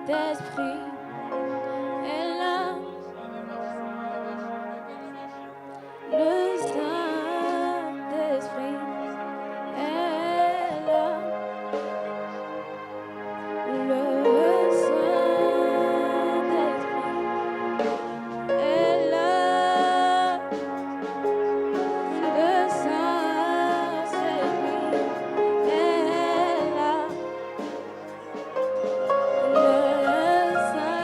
Saint-Esprit est là. Le Saint-Esprit est là. Le Saint-Esprit est là. Le Saint-Esprit est là. Le Saint-Esprit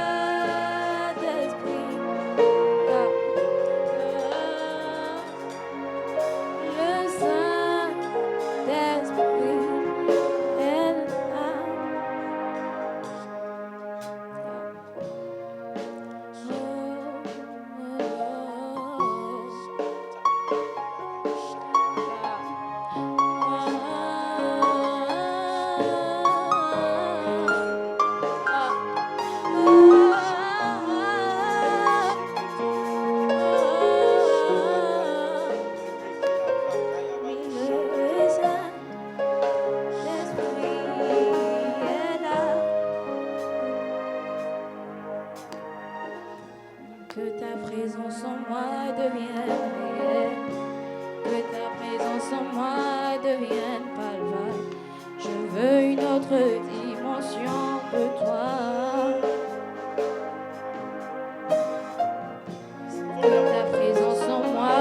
Que ta présence en moi devienne réelle, que ta présence en moi devienne palpable. Je veux une autre dimension de toi. Que ta présence en moi,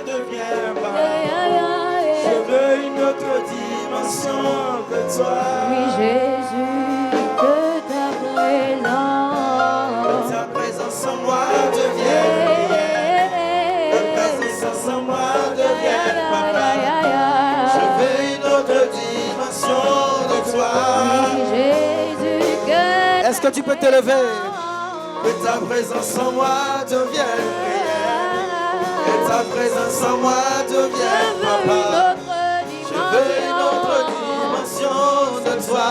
devienne palpable. Je veux une autre dimension de toi. Oui, Jésus. Ta présence en moi devienne réelle. Ta présence en moi devienne palpable. Je veux une autre dimension de toi. Est-ce que tu peux te lever? Que ta présence en moi devienne réelle. Que ta présence en moi devienne palpable. Je veux une autre dimension de toi.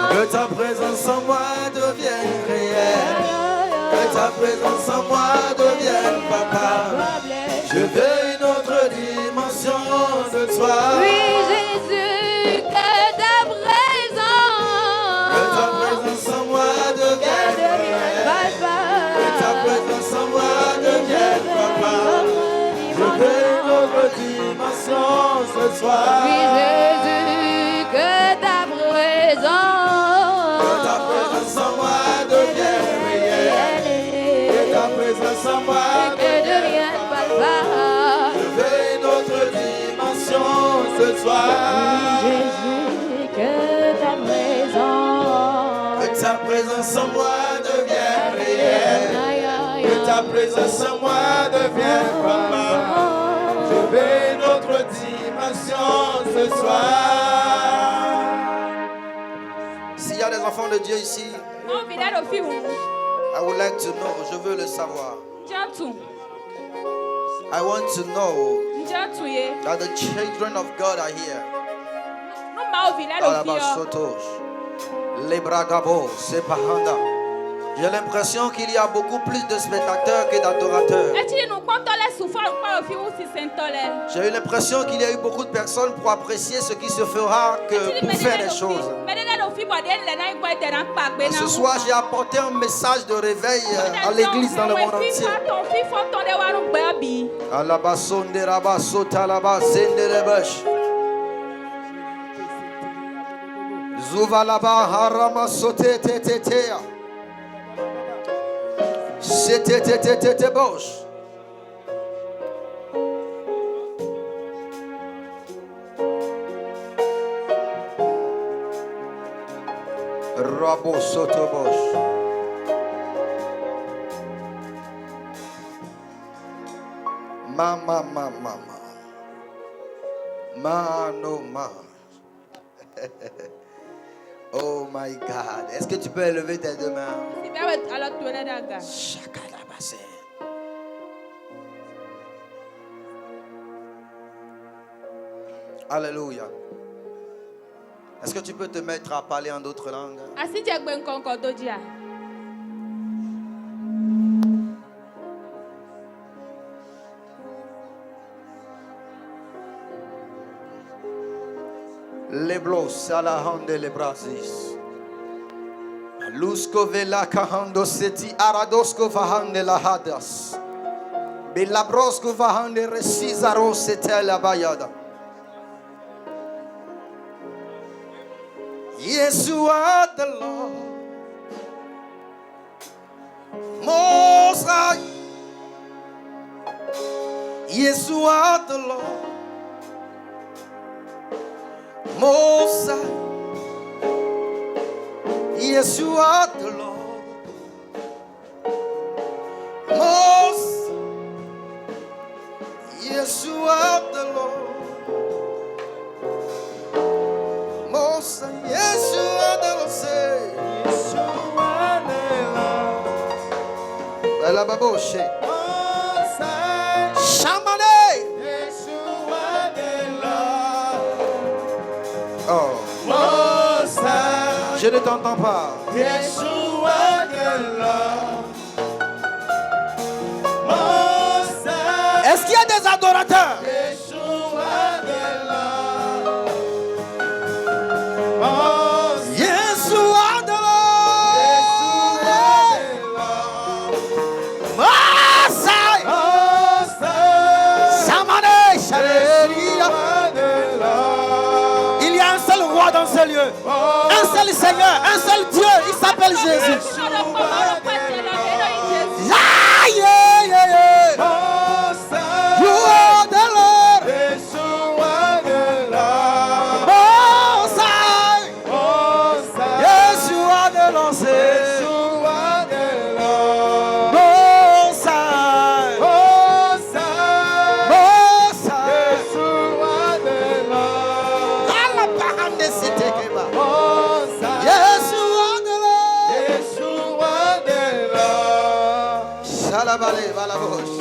Que ta présence en moi devienne réelle. Que ta présence en moi devienne palpable. Je veux une autre dimension de toi. Oui, Jésus, que ta présence. Que ta présence en moi devienne réelle. Que ta présence en moi devienne palpable. Je veux une autre dimension de toi. Oui, Jésus, que ta présence. En moi, que devienne palpable. je veux une autre dimension ce soir. Jésus, que ta présence. Que ta présence en moi devienne réelle. Que ta présence en moi devienne palpable. Je veux une autre dimension ce soir. S'il y a des enfants de Dieu ici, I would like to know, je veux le savoir. I want to know that the children of God are here. J'ai l'impression qu'il y a beaucoup plus de spectateurs que d'adorateurs. J'ai eu l'impression qu'il y a eu beaucoup de personnes pour apprécier ce qui se fera que pour faire les choses. Et ce soir, j'ai apporté un message de réveil à l'église dans le monde entier. Zuvalaba harama sote te te te. C'était te bosh. Rabo soto bosh. Mama. Mano ma. Oh my God. Est-ce que tu peux élever tes deux mains? Alléluia. Est-ce que tu peux te mettre à parler en d'autres langues? Leblos à la hande les brasis. Lusko vela kahando seti aradosko vahande la hadas. Belabrosko vahande resizaro sete la bayada. Yes, you are the Lord, Most High. Yes, you are the Lord, Most High. Yes, you are the Lord, Most. Yes, you are the Lord, Most High. Yes, you are the Lord. Say, yes, you are the Lord. La baboshe. Most High. Shamane. Yes, you are the Lord. Oh. Most High. Je ne t'entends pas. Yes, you are the Lord. Most High. Est-ce qu'il y a des adorateurs? Yes, you are the Lord. Most High. Yes, you are the Lord. Yes, you are the Lord. Most High. Most High. Samane, Shaleria. Il y a un seul roi dans ce lieu. Un seul Seigneur, un seul Dieu, il s'appelle Jésus. Yeah, yeah, yeah, yeah. You are the Lord. Most High. Yes, you are the Lord. Most High. Most High. Allah bahande sitekeba. Yes, you are the Lord. Shalabale balabosh.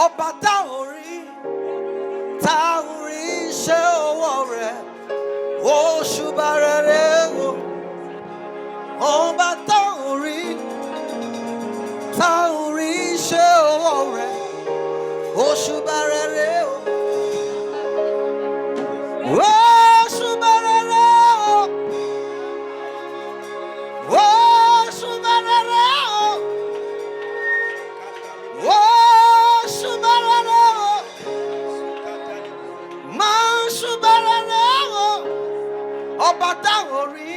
Ọba táorí ṣe owó rẹ̀ òṣùbà rere o. Ọba táorí ṣe owó rẹ̀ òṣùbà rere o. Òṣùbà rere o. Òṣùbà rere o. Ọba táorí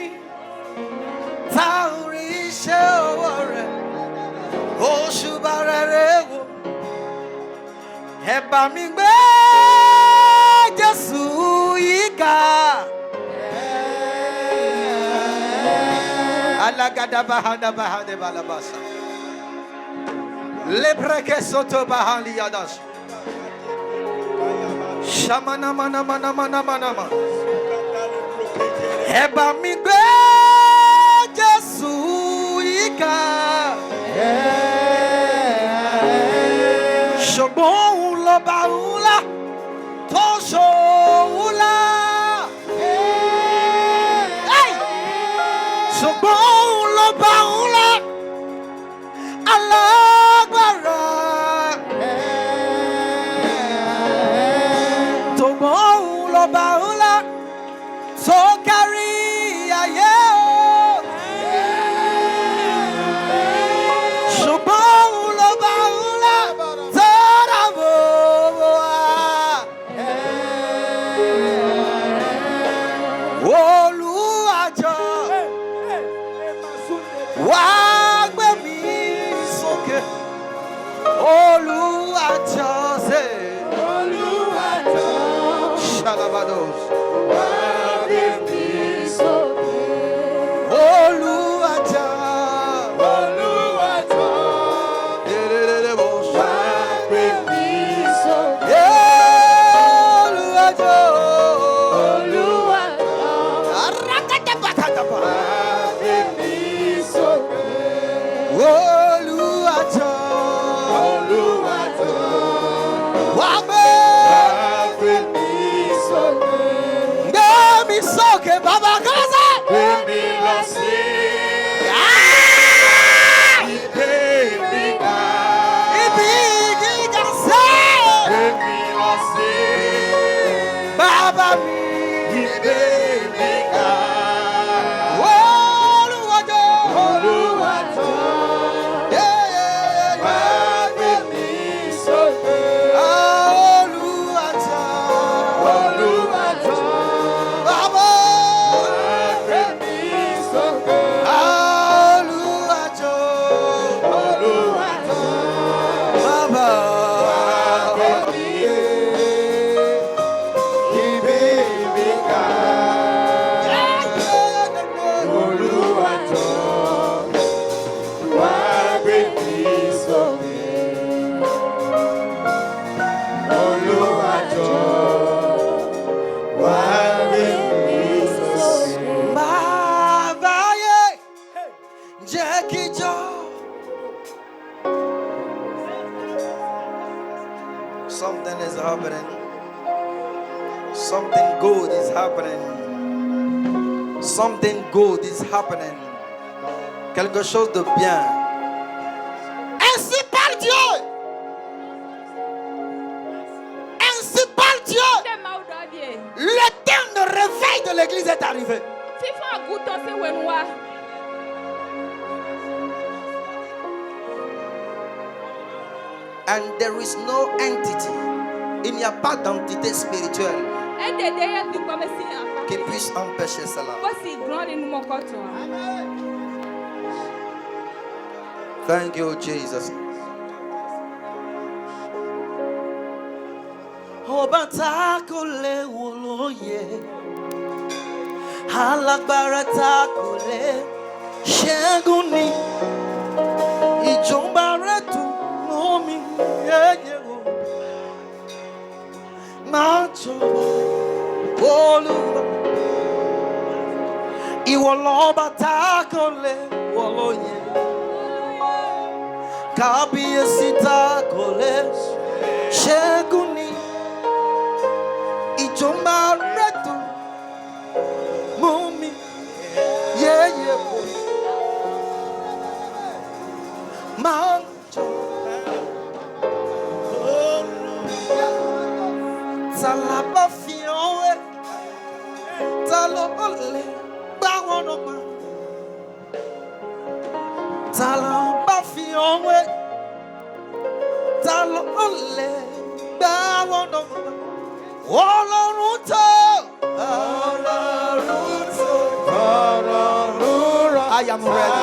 ṣe owó rẹ̀ òṣùbà rere wò. Ẹ bá mi gbé Jésù yìí ga. Alagada bahanda bahande balabasa. Lebreke soto bahandi yadas. Shamana mana mana mana mana mana. Ẹ bá mi gbé Jésù yìí ga. Ṣùgbọ́n òun lọ́ba ńlá tó ṣòwò ńlá. Ṣùgbọ́n òun lọ́ba ńlá alágbára. Ṣùgbọ́n òun lọ́ba ńlá tó kárí ayé o. Ṣùgbọ́n òun lọ́ba ńlá tó dáàbò bò wá. Olúwa jọ̀ọ́ wá gbé mi sókè. Olúwa jọ̀ọ́ ṣe. Olúwa jọ̀ọ́. Shalabados. Wá gbé mi sókè. misoke baba kaza. Baba mi. Something is happening. Something good is happening. Something good is happening. Quelque chose de bien. Ainsi parle Dieu. Ainsi parle Dieu. Le temps de réveil de l'église est arrivé. And there is no entity. Il n'y a pas d'entité spirituelle qui puisse empêcher cela. Thank you, Jesus. Obatakole woloye, halakbaratakole, sheguni, ijombaretu momi yeyewo, macho wolu, iwolobatakole woloye, kabiesitakole, sheguni. Ijomba retu mumi yeah mancho talaba fiowe talo ole bawono ma talaba fiowe talo ole bawono ma. I am ready.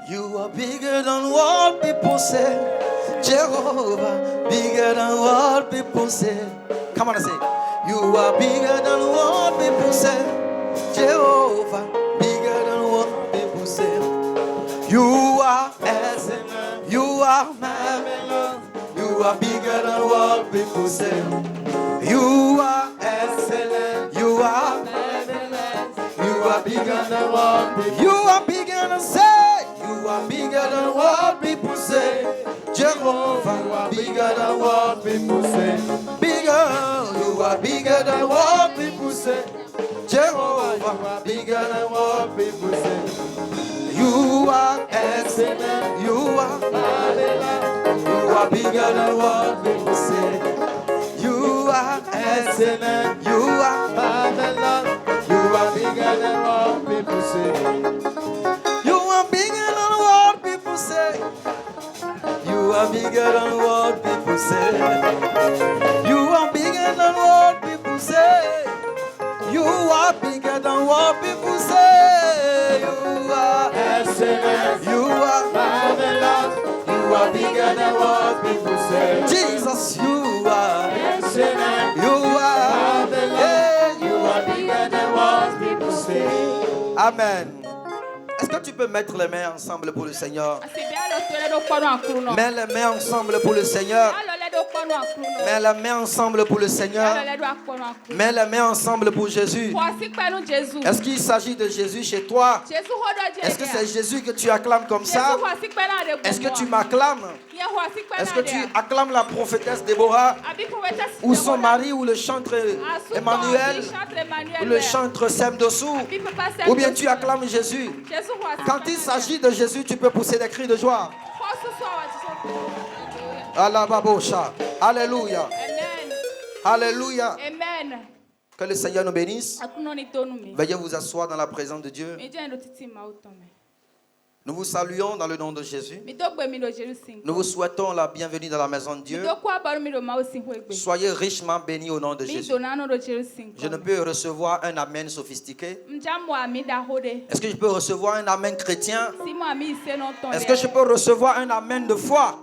You are bigger than what people say. Jehovah, bigger than what people say. Come on and say, you are bigger than what people say. Jehovah, bigger than what people say. You are excellent. You are marvelous. You are bigger than what people say. You are excellent. You are marvelous. than what people. You are bigger than say. You are bigger than what people say. Jehovah, you are bigger than what people say. Bigger, you are bigger than what people say. Jehovah, you are bigger than what people say. You are excellent. You are marvelous. You are bigger than what people say. You are excellent. You are marvelous. You are bigger than what people say. You are bigger than what people say. You are bigger than what people say. You are bigger than what people say. You are bigger than what people say. You are excellent. You are marvelous. You are bigger than what people say. Jesus, you are excellent. You are marvelous. You are bigger than what people say. Amen. Est-ce que tu peux mettre les mains ensemble pour le Seigneur? Mets les mains ensemble pour le Seigneur. Mets les mains ensemble pour le Seigneur. Mets les mains ensemble pour Jésus. Est-ce qu'il s'agit de Jésus chez toi? Est-ce que c'est Jésus que tu acclames comme ça? Est-ce que tu m'acclames? Est-ce que tu acclames la prophétesse Déborah? Ou son mari? Ou le chantre Emmanuel? Ou le chantre Sem Dossou? Ou bien tu acclames Jésus? Quand il s'agit de Jésus, tu peux pousser des cris de joie. Alababosha. Alléluia. Alléluia. Que le Seigneur nous bénisse. Veuillez vous asseoir dans la présence de Dieu. Nous vous saluons dans le nom de Jésus. Nous vous souhaitons la bienvenue dans la maison de Dieu. Soyez richement bénis au nom de Jésus. Je ne peux recevoir un amen sophistiqué. Est-ce que je peux recevoir un amen chrétien? Est-ce que je peux recevoir un amen de foi?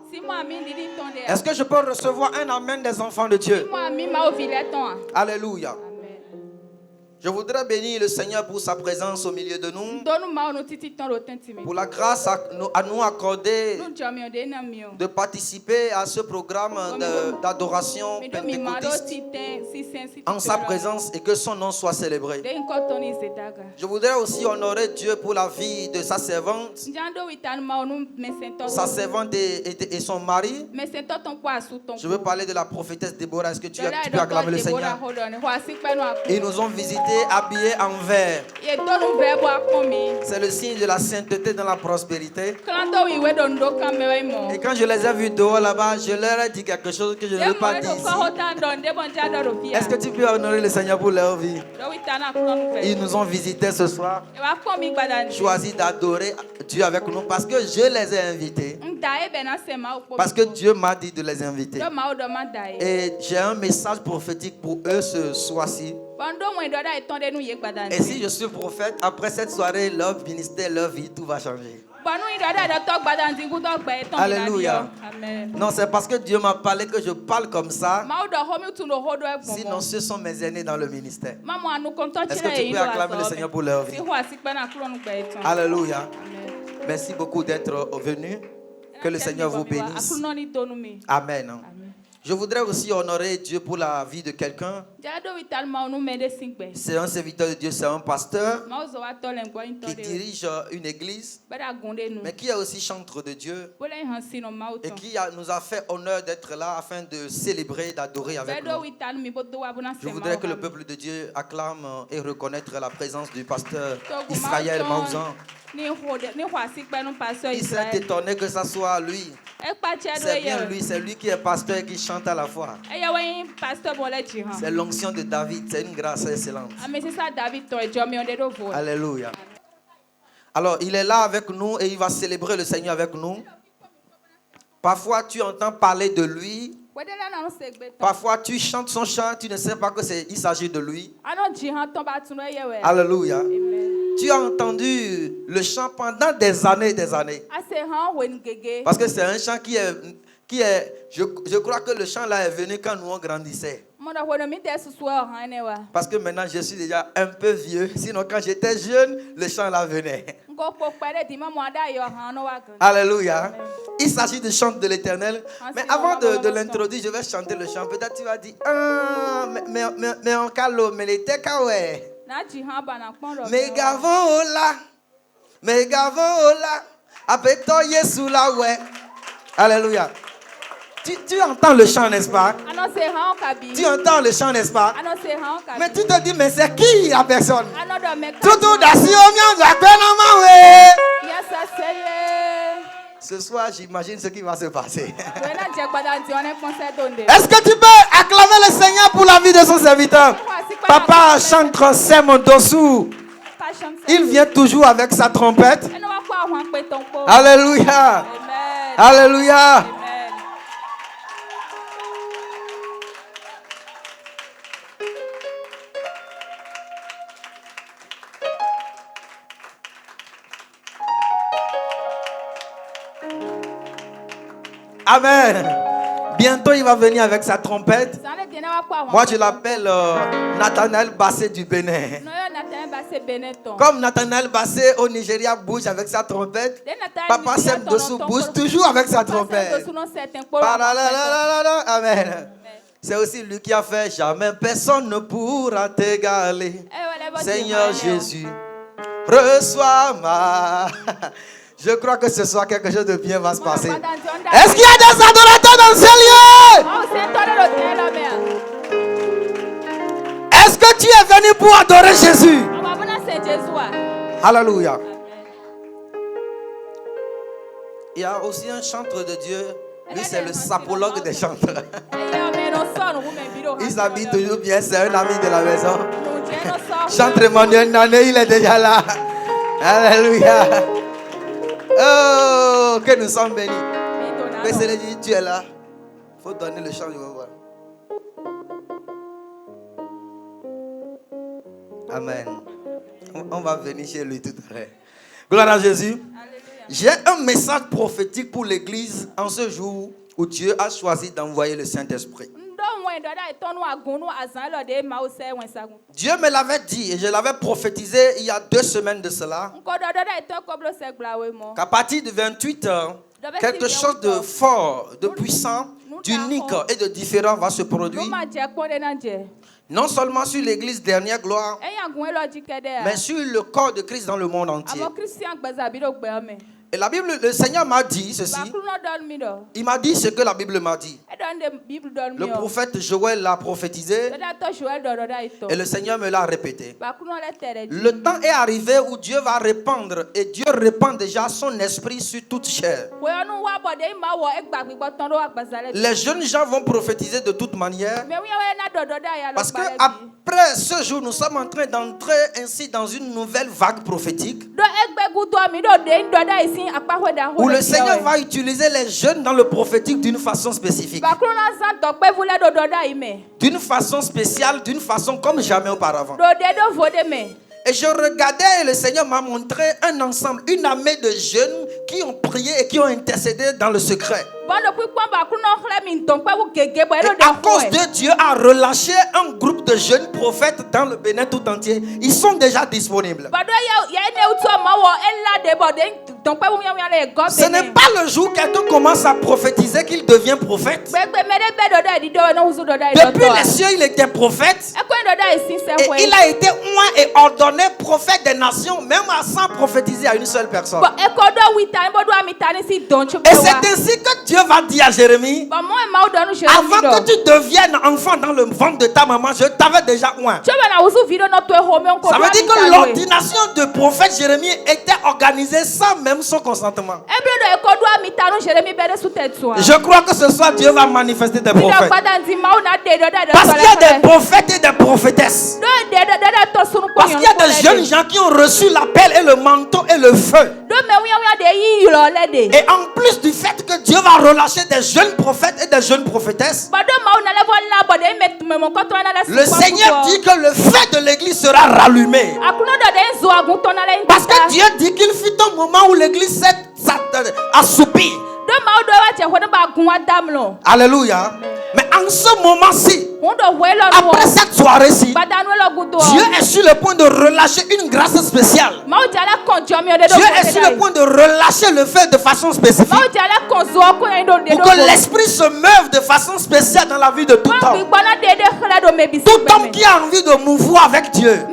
Est-ce que je peux recevoir un amen des enfants de Dieu? Alléluia. Je voudrais bénir le Seigneur pour sa présence au milieu de nous, pour la grâce à nous accorder de participer à ce programme d'adoration pentecôtiste en sa présence et que son nom soit célébré. Je voudrais aussi honorer Dieu pour la vie de sa servante et son mari. Je veux parler de la prophétesse Déborah. Est-ce que tu peux acclamer le Seigneur? Ils nous ont visités habillés en vert. C'est le signe de la sainteté dans la prospérité. Et quand je les ai vus dehors là-bas, je leur ai dit quelque chose que je ne veux pas dire ici. Est-ce que tu peux honorer le Seigneur pour leur vie? Ils nous ont visités ce soir, choisi d'adorer Dieu avec nous parce que je les ai invités. Parce que Dieu m'a dit de les inviter. Et j'ai un message prophétique pour eux ce soir-ci. Et si je suis prophète, après cette soirée, leur ministère, leur vie, tout va changer. Alléluia. Non, c'est parce que Dieu m'a parlé que je parle comme ça. Sinon, ce sont mes aînés dans le ministère. Est-ce que tu peux acclamer le Seigneur pour leur vie? Alléluia. Merci beaucoup d'être venus. Que le Seigneur vous bénisse. Amen. Je voudrais aussi honorer Dieu pour la vie de quelqu'un. C'est un serviteur de Dieu, c'est un pasteur qui dirige une église, mais qui est aussi chantre de Dieu et qui nous a fait honneur d'être là afin de célébrer, d'adorer avec nous. Je voudrais que le peuple de Dieu acclame et reconnaisse la présence du pasteur Israël Maouzan. Il s'est étonné que ça soit lui. C'est bien lui, c'est lui qui est pasteur et qui chante à la fois. C'est l'onction de David, c'est une grâce excellente. Alléluia. Alors, il est là avec nous et il va célébrer le Seigneur avec nous. Parfois, tu entends parler de lui. Parfois, tu chantes son chant, tu ne sais pas qu'il s'agit de lui. Alléluia. Tu as entendu le chant pendant des années et des années. Parce que c'est un chant qui est je crois que le chant là est venu quand nous on grandissait. Parce que maintenant je suis déjà un peu vieux. Sinon quand j'étais jeune, le chant là venait. Alléluia. Il s'agit du chant de l'Éternel. Mais avant de l'introduire, je vais chanter le chant. Peut-être tu vas dire, mais en calme, mais l'été kaoué. Megavon Ola, Apeto Yesula ouais. Alléluia. Tu entends le chant, n'est-ce pas? Tu entends le chant, n'est-ce pas? Mais tu te dis, mais c'est qui la personne? Tout ce soir, j'imagine ce qui va se passer. Est-ce que tu peux acclamer le Seigneur pour la vie de son serviteur? Papa chante Sème Dossou. Il vient toujours avec sa trompette. Alléluia. Alléluia. Amen. Bientôt, il va venir avec sa trompette. Moi, je l'appelle Nathanaël Bassé du Bénin. Comme Nathanaël Bassé au Nigeria bouge avec sa trompette, Papa Sème Dossou bouge toujours avec sa trompette. Amen. C'est aussi lui qui a fait jamais personne ne pourra t'égaler. Seigneur Jésus, reçois ma... Je crois que ce soir quelque chose de bien va se passer. Est-ce qu'il y a des adorateurs dans ce lieu? Est-ce que tu es venu pour adorer Jésus? Alléluia. Il y a aussi un chanteur de Dieu. Lui, c'est le sapologue des chanteurs. Il s'habille toujours bien. C'est un ami de la maison. Chanteur Emmanuel Nané, il est déjà là. Alléluia. Oh, que nous sommes bénis. Mais c'est le dit, tu es là. Il faut donner le chant, je vais voir. Amen. On va venir chez lui tout à l'heure. Gloire à Jésus. J'ai un message prophétique pour l'église en ce jour où Dieu a choisi d'envoyer le Saint-Esprit. Dieu me l'avait dit et je l'avais prophétisé il y a 2 semaines de cela. Qu'à partir du 28, quelque chose de fort, de puissant, d'unique et de différent va se produire. Non seulement sur l'église dernière gloire, mais sur le corps de Christ dans le monde entier. Et la Bible, le Seigneur m'a dit ceci. Il m'a dit ce que la Bible m'a dit. Le prophète Joël l'a prophétisé et le Seigneur me l'a répété. Le temps est arrivé où Dieu va répandre, et Dieu répand déjà son esprit sur toute chair. Les jeunes gens vont prophétiser de toute manière, parce que après ce jour, nous sommes en train d'entrer ainsi dans une nouvelle vague prophétique où le Seigneur va utiliser les jeunes dans le prophétique d'une façon spécifique, d'une façon spéciale, d'une façon comme jamais auparavant. Et je regardais et le Seigneur m'a montré un ensemble, une armée de jeunes qui ont prié et qui ont intercédé dans le secret. Et à cause de Dieu a relâché un groupe de jeunes prophètes dans le Bénin tout entier. Ils sont déjà disponibles. Ce n'est pas le jour où quelqu'un commence à prophétiser qu'il devient prophète. Depuis les cieux, il était prophète. Et il a été oint et ordonné prophète des nations, même sans prophétiser à une seule personne. Et c'est ainsi que Dieu va dire à Jérémie, avant que tu deviennes enfant dans le ventre de ta maman, je t'avais déjà oint. Ça veut dire que l'ordination de prophète Jérémie était organisée sans même son consentement. Je crois que ce soir Dieu va manifester des prophètes. Parce qu'il y a des prophètes et des prophétesses. Parce qu'il y a des jeunes gens qui ont reçu l'appel et le manteau et le feu. Et en plus du fait que Dieu va relâcher des jeunes prophètes et des jeunes prophétesses, le Seigneur dit que le feu de l'église sera rallumé. Parce que Dieu dit qu'il fut un moment où l'église s'est assoupie. Alléluia. Mais en ce moment-ci, après cette soirée-ci, Dieu est sur le point de relâcher une grâce spéciale. Dieu est sur le point de relâcher le feu de façon spécifique, pour que l'esprit se meuve de façon spéciale dans la vie de tout homme. Tout homme qui a envie de mouvoir avec Dieu,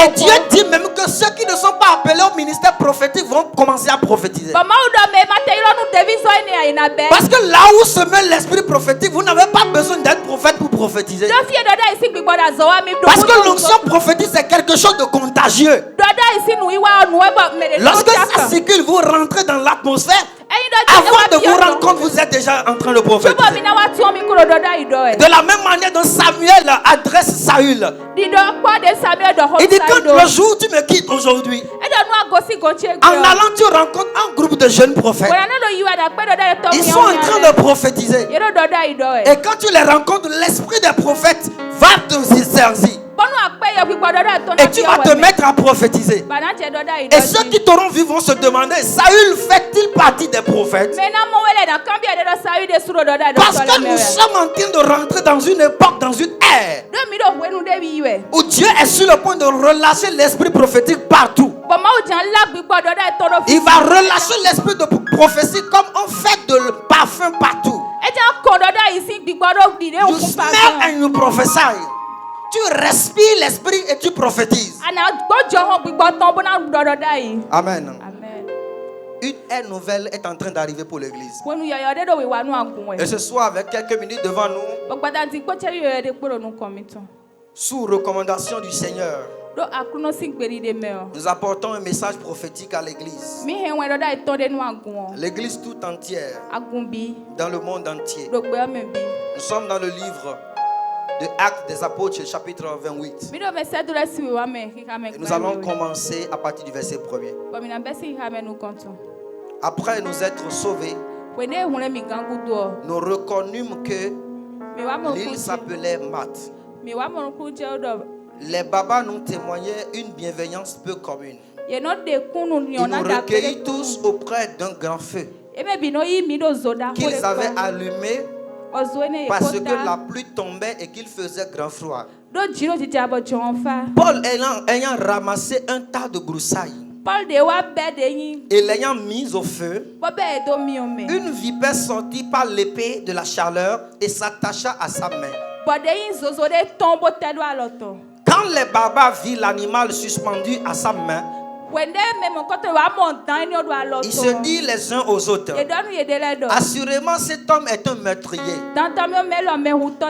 Et Dieu dit même que ceux qui ne sont pas appelés au ministère prophétique vont commencer à prophétiser. Parce que là où se met l'esprit prophétique, vous n'avez pas besoin d'être prophète pour prophétiser. Parce que l'onction prophétique, c'est quelque chose de contagieux. Lorsque ça circule, vous rentrez dans l'atmosphère. Avant de vous rendre compte, vous êtes déjà en train de prophétiser. De la même manière dont Samuel adresse Saül. Il dit, quand le jour tu me quittes aujourd'hui, en allant tu rencontres un groupe de jeunes prophètes. Ils sont en train de prophétiser. Et quand tu les rencontres, l'esprit des prophètes va te saisir. Et tu vas te mettre à prophétiser. Et ceux qui t'auront vu vont se demander, Saül fait-il partie des prophètes? Parce que nous sommes en train de rentrer dans une époque, dans une ère où Dieu est sur le point de relâcher l'esprit prophétique partout. Il va relâcher l'esprit de prophétie comme on fait de parfum partout. You smell and you prophesy. Tu respires l'esprit et tu prophétises. Amen. Une ère nouvelle est en train d'arriver pour l'église. Et ce soir, avec quelques minutes devant nous, sous recommandation du Seigneur, nous apportons un message prophétique à l'église. L'église tout entière, dans le monde entier. Nous sommes dans le livre de Actes des Apôtres, chapitre 28. Et nous allons commencer à partir du verset 1er. Après nous être sauvés, nous reconnûmes que l'île s'appelait Math. Les babas nous témoignaient une bienveillance peu commune. Ils nous recueillit tous auprès d'un grand feu qu'ils avaient allumé parce que la pluie tombait et qu'il faisait grand froid. Paul ayant ramassé un tas de broussailles et l'ayant mis au feu, une vipère sortit par l'épée de la chaleur et s'attacha à sa main. Quand les babas virent l'animal suspendu à sa main, ils se disent les uns aux autres, assurément cet homme est un meurtrier,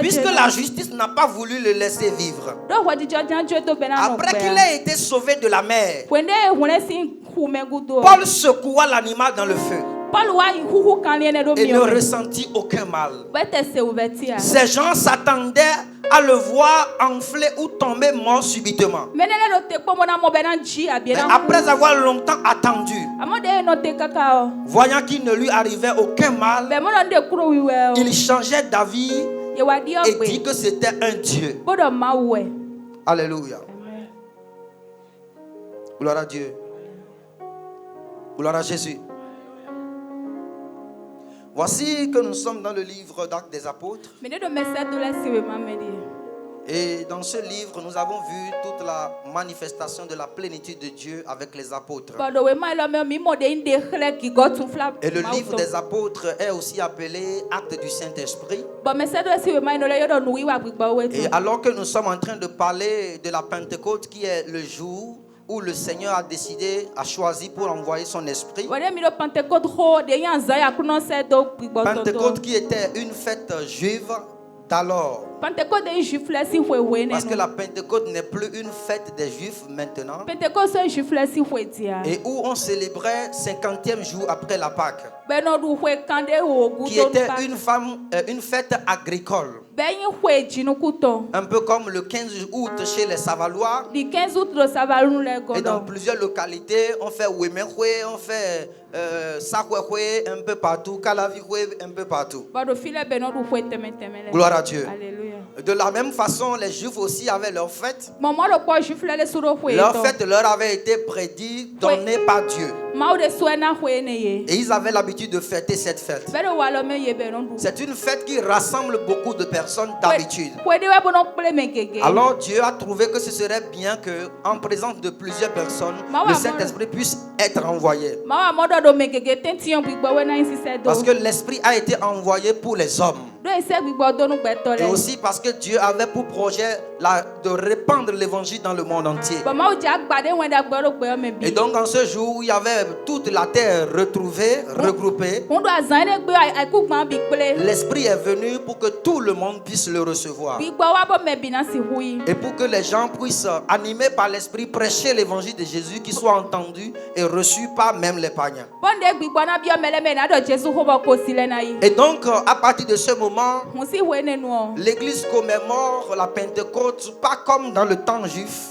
puisque la justice n'a pas voulu le laisser vivre. Après qu'il ait été sauvé de la mer, Paul secoua l'animal dans le feu et ne ressentit aucun mal. Ces gens s'attendaient à le voir enfler ou tomber mort subitement. Mais après avoir longtemps attendu, voyant qu'il ne lui arrivait aucun mal, il changeait d'avis et dit que c'était un Dieu. Alléluia. Gloire à Dieu. Gloire à Jésus. Voici que nous sommes dans le livre d'Actes des Apôtres. Et dans ce livre, nous avons vu toute la manifestation de la plénitude de Dieu avec les apôtres. Et le livre des apôtres est aussi appelé Acte du Saint-Esprit. Et alors que nous sommes en train de parler de la Pentecôte, qui est le jour où le Seigneur a décidé, a choisi pour envoyer son esprit. Pentecôte qui était une fête juive d'alors. Parce que la Pentecôte n'est plus une fête des Juifs maintenant. Et où on célébrait 50e jour après la Pâque, qui était une fête agricole. Un peu comme le 15 août chez les Savalois. Et dans plusieurs localités, on fait Wemehwe, on fait Sakwehwe un peu partout, Kalavihwe un peu partout. Gloire à Dieu. Alléluia. De la même façon, les Juifs aussi avaient leur fête. Leur fête leur avait été prédit, donnée par Dieu. Et ils avaient l'habitude de fêter cette fête. C'est une fête qui rassemble beaucoup de personnes d'habitude. Alors Dieu a trouvé que ce serait bien que, en présence de plusieurs personnes, le Saint-Esprit puisse être envoyé. Parce que l'Esprit a été envoyé pour les hommes. Et aussi parce que Dieu avait pour projet de répandre l'évangile dans le monde entier. Et donc en ce jour où il y avait toute la terre retrouvée, regroupée, l'Esprit est venu pour que tout le monde puisse le recevoir. Et pour que les gens puissent, animés par l'Esprit, prêcher l'évangile de Jésus qui soit entendu et reçu par même les païens. Et donc à partir de ce moment, l'Église commémore la Pentecôte pas comme dans le temps juif.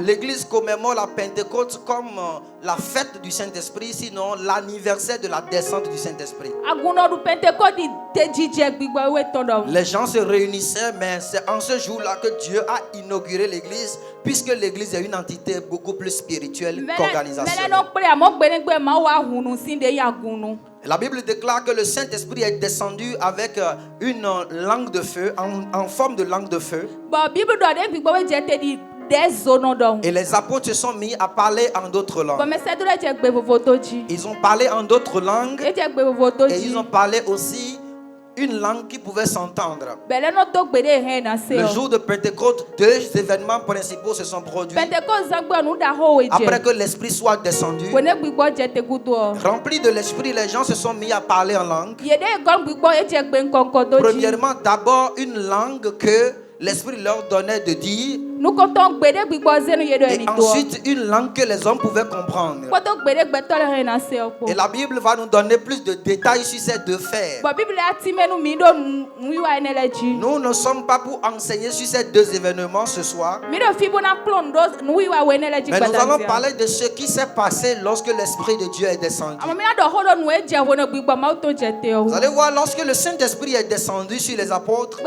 L'Église commémore la Pentecôte comme la fête du Saint-Esprit, sinon l'anniversaire de la descente du Saint-Esprit. Les gens se réunissaient, mais c'est en ce jour-là que Dieu a inauguré l'Église, puisque l'Église est une entité beaucoup plus spirituelle qu'organisationnelle. La Bible déclare que le Saint-Esprit est descendu avec une langue de feu, en forme de langue de feu. Et les apôtres se sont mis à parler en d'autres langues. Ils ont parlé en d'autres langues et ils ont parlé aussi une langue qui pouvait s'entendre. Le jour de Pentecôte, deux événements principaux se sont produits. Après que l'Esprit soit descendu, rempli de l'Esprit, les gens se sont mis à parler en langue. Premièrement, d'abord une langue que l'Esprit leur donnait de dire. Et ensuite une langue que les hommes pouvaient comprendre. Et la Bible va nous donner plus de détails sur ces deux faits. Nous ne sommes pas pour enseigner sur ces deux événements ce soir. Mais nous allons parler de ce qui s'est passé lorsque l'Esprit de Dieu est descendu. Vous allez voir, lorsque le Saint-Esprit est descendu sur les apôtres,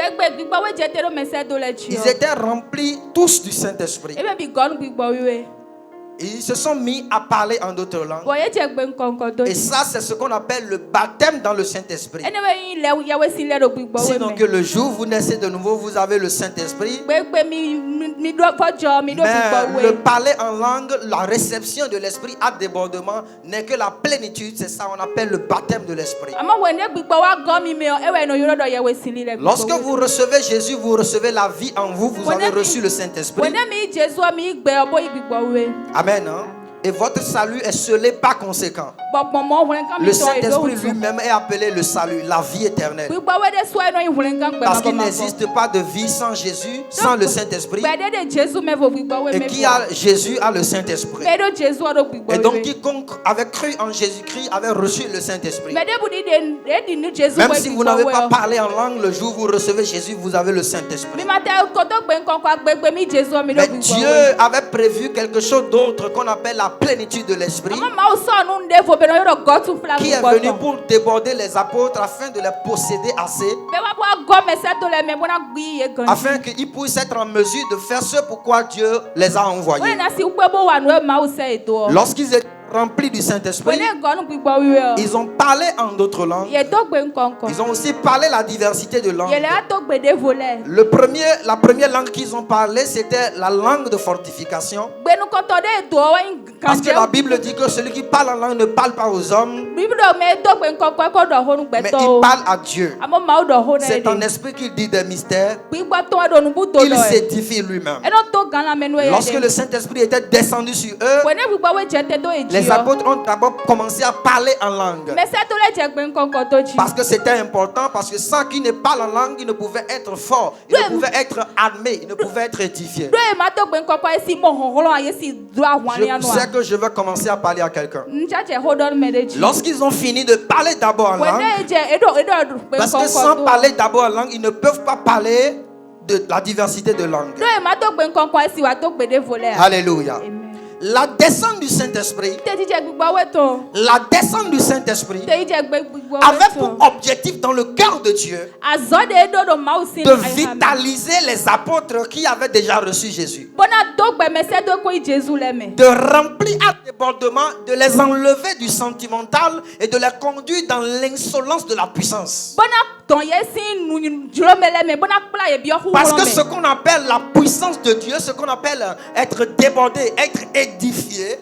ils étaient remplis tous du Saint-Esprit. Et ils se sont mis à parler en d'autres langues. Et ça, c'est ce qu'on appelle le baptême dans le Saint-Esprit. Sinon que le jour où vous naissez de nouveau, vous avez le Saint-Esprit. Mais le parler en langue, la réception de l'Esprit à débordement n'est que la plénitude. C'est ça qu'on appelle le baptême de l'Esprit. Lorsque vous recevez Jésus, vous recevez la vie en vous. Vous avez reçu le Saint-Esprit. Amen. Et votre salut est scellé par conséquent. Le Saint-Esprit lui-même est appelé le salut, la vie éternelle. Parce qu'il n'existe pas de vie sans Jésus, sans le Saint-Esprit. Et qui a Jésus a le Saint-Esprit. Et donc quiconque avait cru en Jésus-Christ avait reçu le Saint-Esprit. Même si vous n'avez pas parlé en langue, le jour où vous recevez Jésus, vous avez le Saint-Esprit. Mais Dieu avait prévu quelque chose d'autre qu'on appelle la plénitude de l'Esprit, qui est venu pour déborder les apôtres afin de les posséder assez, afin qu'ils puissent être en mesure de faire ce pourquoi Dieu les a envoyés. Lorsqu'ils étaient remplis du Saint-Esprit, ils ont parlé en d'autres langues. Ils ont aussi parlé la diversité de langues. La première langue qu'ils ont parlé, c'était la langue de fortification. Parce que la Bible dit que celui qui parle en langue ne parle pas aux hommes, mais il parle à Dieu. C'est en esprit qu'il dit des mystères. Il s'édifie lui-même. Lorsque le Saint-Esprit était descendu sur eux, les apôtres ont d'abord commencé à parler en langue. Parce que c'était important, parce que sans qu'ils ne parlent en langue, ils ne pouvaient être forts, ils ne pouvaient être armés, ils ne pouvaient être édifiés. Je sais que je vais commencer à parler à quelqu'un. Lorsqu'ils ont fini de parler d'abord en langue, parce que sans parler d'abord en langue, ils ne peuvent pas parler de la diversité de langues. Alléluia. La descente du Saint-Esprit, la descente du Saint-Esprit avait pour objectif dans le cœur de Dieu de vitaliser les apôtres qui avaient déjà reçu Jésus. De remplir à débordement, de les enlever du sentimental et de les conduire dans l'insolence de la puissance. Parce que ce qu'on appelle la puissance de Dieu, ce qu'on appelle être débordé, être édifié,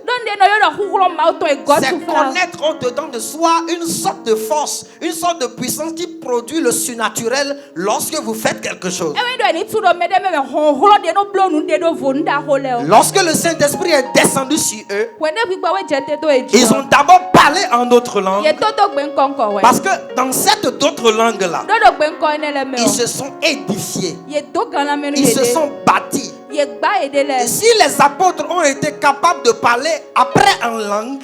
c'est connaître au-dedans de soi une sorte de force, une sorte de puissance qui produit le surnaturel lorsque vous faites quelque chose. Lorsque le Saint-Esprit est descendu sur eux, ils ont d'abord parlé en d'autres langues. Parce que dans cette d'autres langues-là, ils se sont édifiés. Ils se sont bâtis. Et si les apôtres ont été capables de parler après en langue,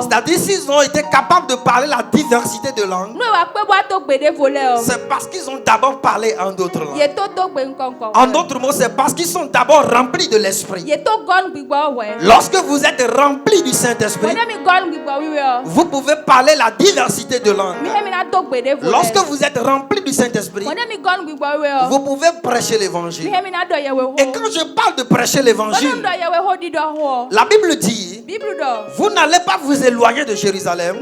c'est-à-dire s'ils ont été capables de parler la diversité de langues, c'est parce qu'ils ont d'abord parlé en d'autres langues. En d'autres mots, c'est parce qu'ils sont d'abord remplis de l'Esprit. Lorsque vous êtes remplis du Saint-Esprit, vous pouvez parler la diversité de langues. Lorsque vous êtes remplis du Saint-Esprit, vous pouvez prêcher l'évangile. Et quand je parle de prêcher l'évangile, la Bible dit, vous n'allez pas vous éloigner de Jérusalem.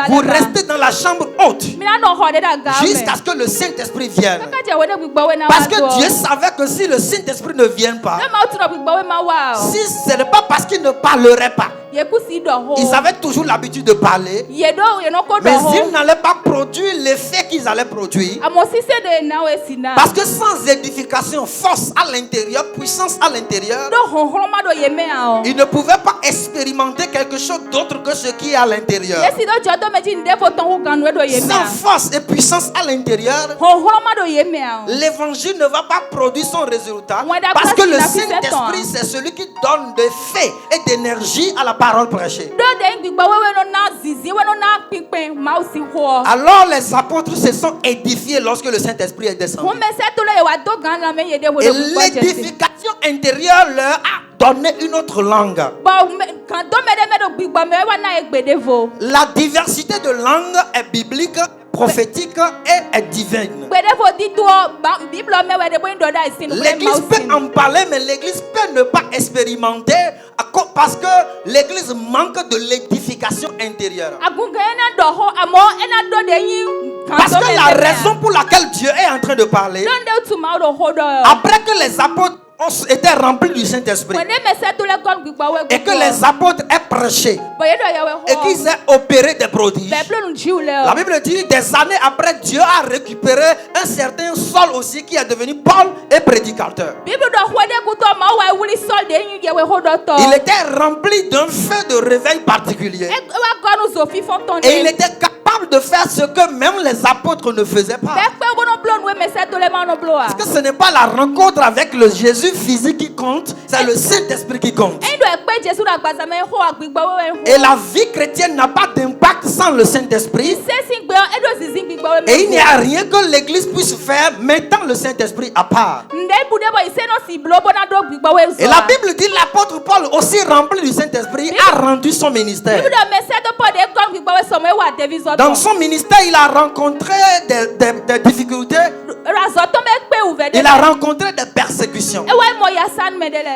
Vous restez dans la chambre haute jusqu'à ce que le Saint-Esprit vienne. Parce que Dieu savait que si le Saint-Esprit ne vient pas, si ce n'est pas parce qu'il ne parlerait pas, ils avaient toujours l'habitude de parler, mais ils n'allaient pas produire l'effet qu'ils allaient produire. Parce que sans édification, force à l'intérieur, puissance à l'intérieur, ils ne pouvaient pas expérimenter quelque chose d'autre que ce qui est à l'intérieur. Sans force et puissance à l'intérieur, l'évangile ne va pas produire son résultat. Parce que le Saint-Esprit, c'est celui qui donne des faits et d'énergie à la parole prêchée. Alors les apôtres se sont édifiés lorsque le Saint-Esprit est descendu. Et l'édification intérieure leur a donné une autre langue. La diversité de langues est biblique, prophétique et est divine. L'église peut en parler, mais l'église peut ne pas expérimenter parce que l'église manque de l'édification intérieure. Parce que la raison pour laquelle Dieu est en train de parler, après que les apôtres étaient remplis du Saint-Esprit et que les apôtres aient prêché et qu'ils aient opéré des prodiges, la Bible dit des années après, Dieu a récupéré un certain Saul aussi qui est devenu Paul et prédicateur. Il était rempli d'un feu de réveil particulier et il était capable de faire ce que même les apôtres ne faisaient pas. Parce que ce n'est pas la rencontre avec le Jésus physique qui compte, c'est le Saint-Esprit qui compte. Et la vie chrétienne n'a pas d'impact sans le Saint-Esprit. Et il n'y a rien que l'Église puisse faire mettant le Saint-Esprit à part. Et la Bible dit l'apôtre Paul, aussi rempli du Saint-Esprit, a rendu son ministère. Dans son ministère, il a rencontré des difficultés. Il a rencontré des persécutions.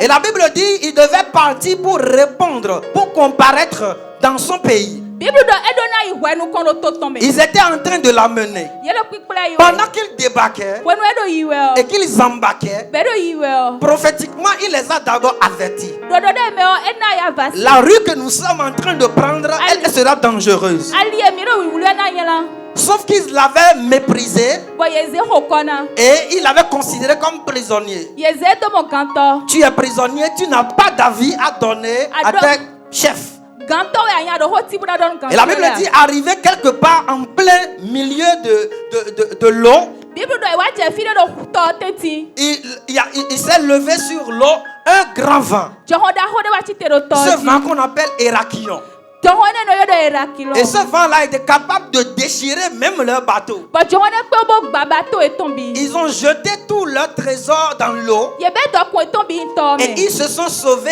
Et la Bible dit il devait partir pour répondre, pour comparaître dans son pays. Ils étaient en train de l'amener. Pendant qu'ils débarquaient et qu'ils embarquaient, prophétiquement, il les a d'abord avertis. La rue que nous sommes en train de prendre, elle sera dangereuse. Sauf qu'ils l'avaient méprisé et ils l'avaient considéré comme prisonnier. Tu es prisonnier, tu n'as pas d'avis à donner à tes chefs. Et la Bible dit, arrivé quelque part en plein milieu de l'eau, il s'est levé sur l'eau un grand vent. Ce vent qu'on appelle Hérakion. Et ce vent-là était capable de déchirer même leur bateau. Ils ont jeté tout leur trésor dans l'eau. Et ils se sont sauvés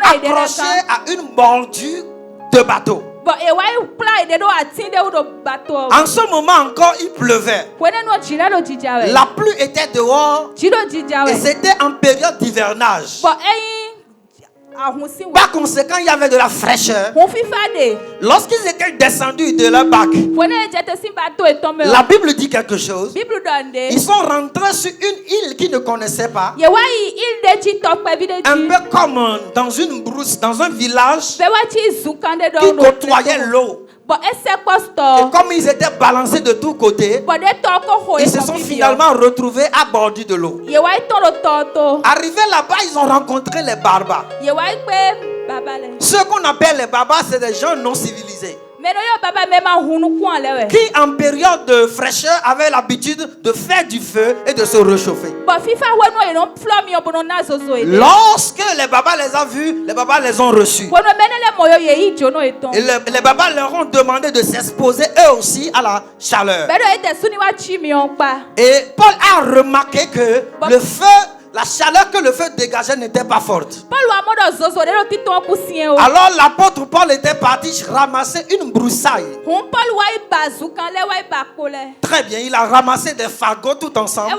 accrochés à une bordure de bateau. En ce moment encore, il pleuvait. La pluie était dehors et c'était en période d'hivernage. Par conséquent, il y avait de la fraîcheur. Lorsqu'ils étaient descendus de leur bac, la Bible dit quelque chose. Ils sont rentrés sur une île qu'ils ne connaissaient pas. Un peu comme dans une brousse, dans un village qui côtoyait l'eau. Et comme ils étaient balancés de tous côtés, ils se sont finalement retrouvés à bord de l'eau. Arrivés là-bas, ils ont rencontré les barbares. Ceux qu'on appelle les barbares, c'est des gens non civilisés. Qui en période de fraîcheur avaient l'habitude de faire du feu et de se réchauffer. Lorsque les babas les ont vus, les babas les ont reçus. Et les babas leur ont demandé de s'exposer eux aussi à la chaleur. Et Paul a remarqué que le feu, la chaleur que le feu dégageait n'était pas forte. Alors l'apôtre Paul était parti ramasser une broussaille. Très bien, il a ramassé des fagots tout ensemble.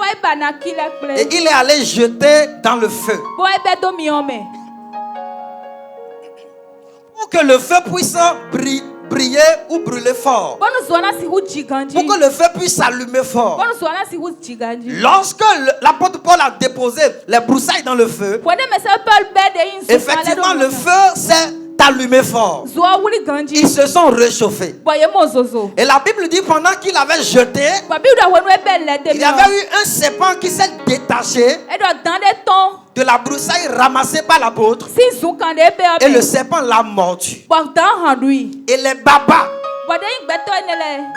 Et il est allé jeter dans le feu. Pour que le feu puisse briller ou brûler fort. Pour que le feu puisse s'allumer fort. Lorsque l'apôtre Paul a déposé les broussailles dans le feu, effectivement le feu s'est allumé fort. Ils se sont réchauffés. Et la Bible dit pendant qu'il avait jeté, il y avait eu un serpent qui s'est détaché de la broussaille ramassée par l'apôtre. Et le serpent l'a mordu. Et les babas,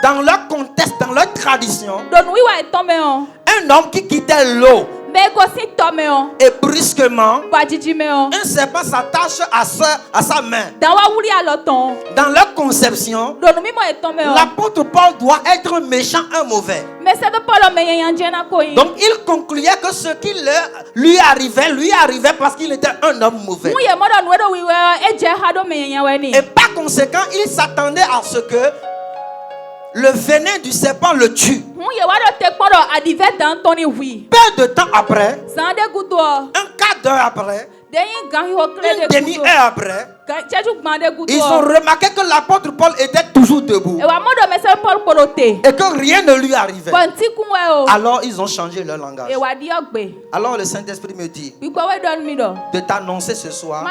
dans leur contexte, dans leur tradition, un homme qui quittait l'eau et brusquement, un serpent s'attache à sa main. Dans leur conception, l'apôtre Paul doit être méchant, un mauvais. Donc il concluait que ce qui lui arrivait parce qu'il était un homme mauvais. Et par conséquent, il s'attendait à ce que le venin du serpent le tue. Peu de temps après, un quart d'heure après, une demi-heure après, ils ont remarqué que l'apôtre Paul était toujours debout et que rien ne lui arrivait. Alors ils ont changé leur langage. Alors le Saint-Esprit me dit de t'annoncer ce soir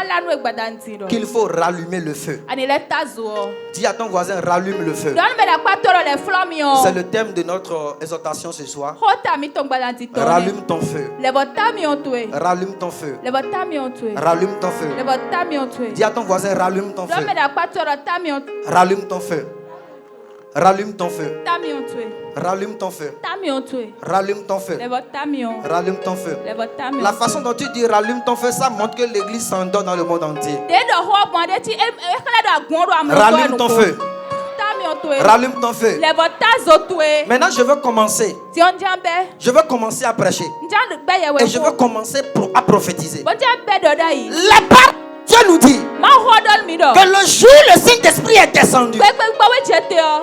qu'il faut rallumer le feu. Dis à ton voisin, rallume le feu. C'est le thème de notre exhortation ce soir. Rallume ton feu. Rallume ton feu. Rallume ton feu. Dis à ton voisin, rallume ton feu. Rallume ton feu. Rallume ton feu. Rallume ton feu. Rallume ton feu. Rallume ton feu. La façon dont tu dis rallume ton feu, ça montre que l'église s'endort dans le monde entier. Rallume ton feu. Rallume ton feu. Maintenant, je veux commencer. Je veux commencer à prêcher. Et je veux commencer à prophétiser. La part, Dieu nous dit que le jour où le Saint-Esprit est descendu,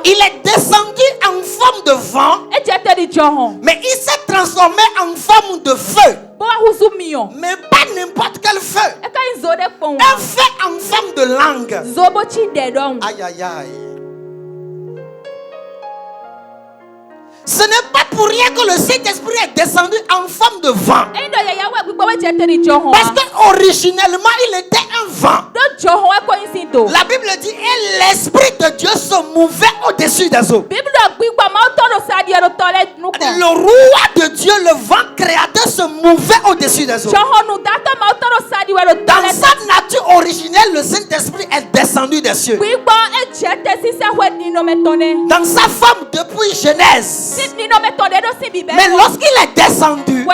il est descendu en forme de vent, mais il s'est transformé en forme de feu. Mais pas n'importe quel feu. Un feu en forme de langue. Aïe aïe aïe. Ce n'est pas pour rien que le Saint-Esprit est descendu en forme de vent. Parce qu'originellement, il était un vent. La Bible dit, et l'Esprit de Dieu se mouvait au-dessus des eaux. Le roi de Dieu, le vent créateur, se mouvait au-dessus des eaux. Dans sa nature originelle, le Saint-Esprit est descendu des cieux. Dans sa forme depuis Genèse, Mais lorsqu'il est descendu,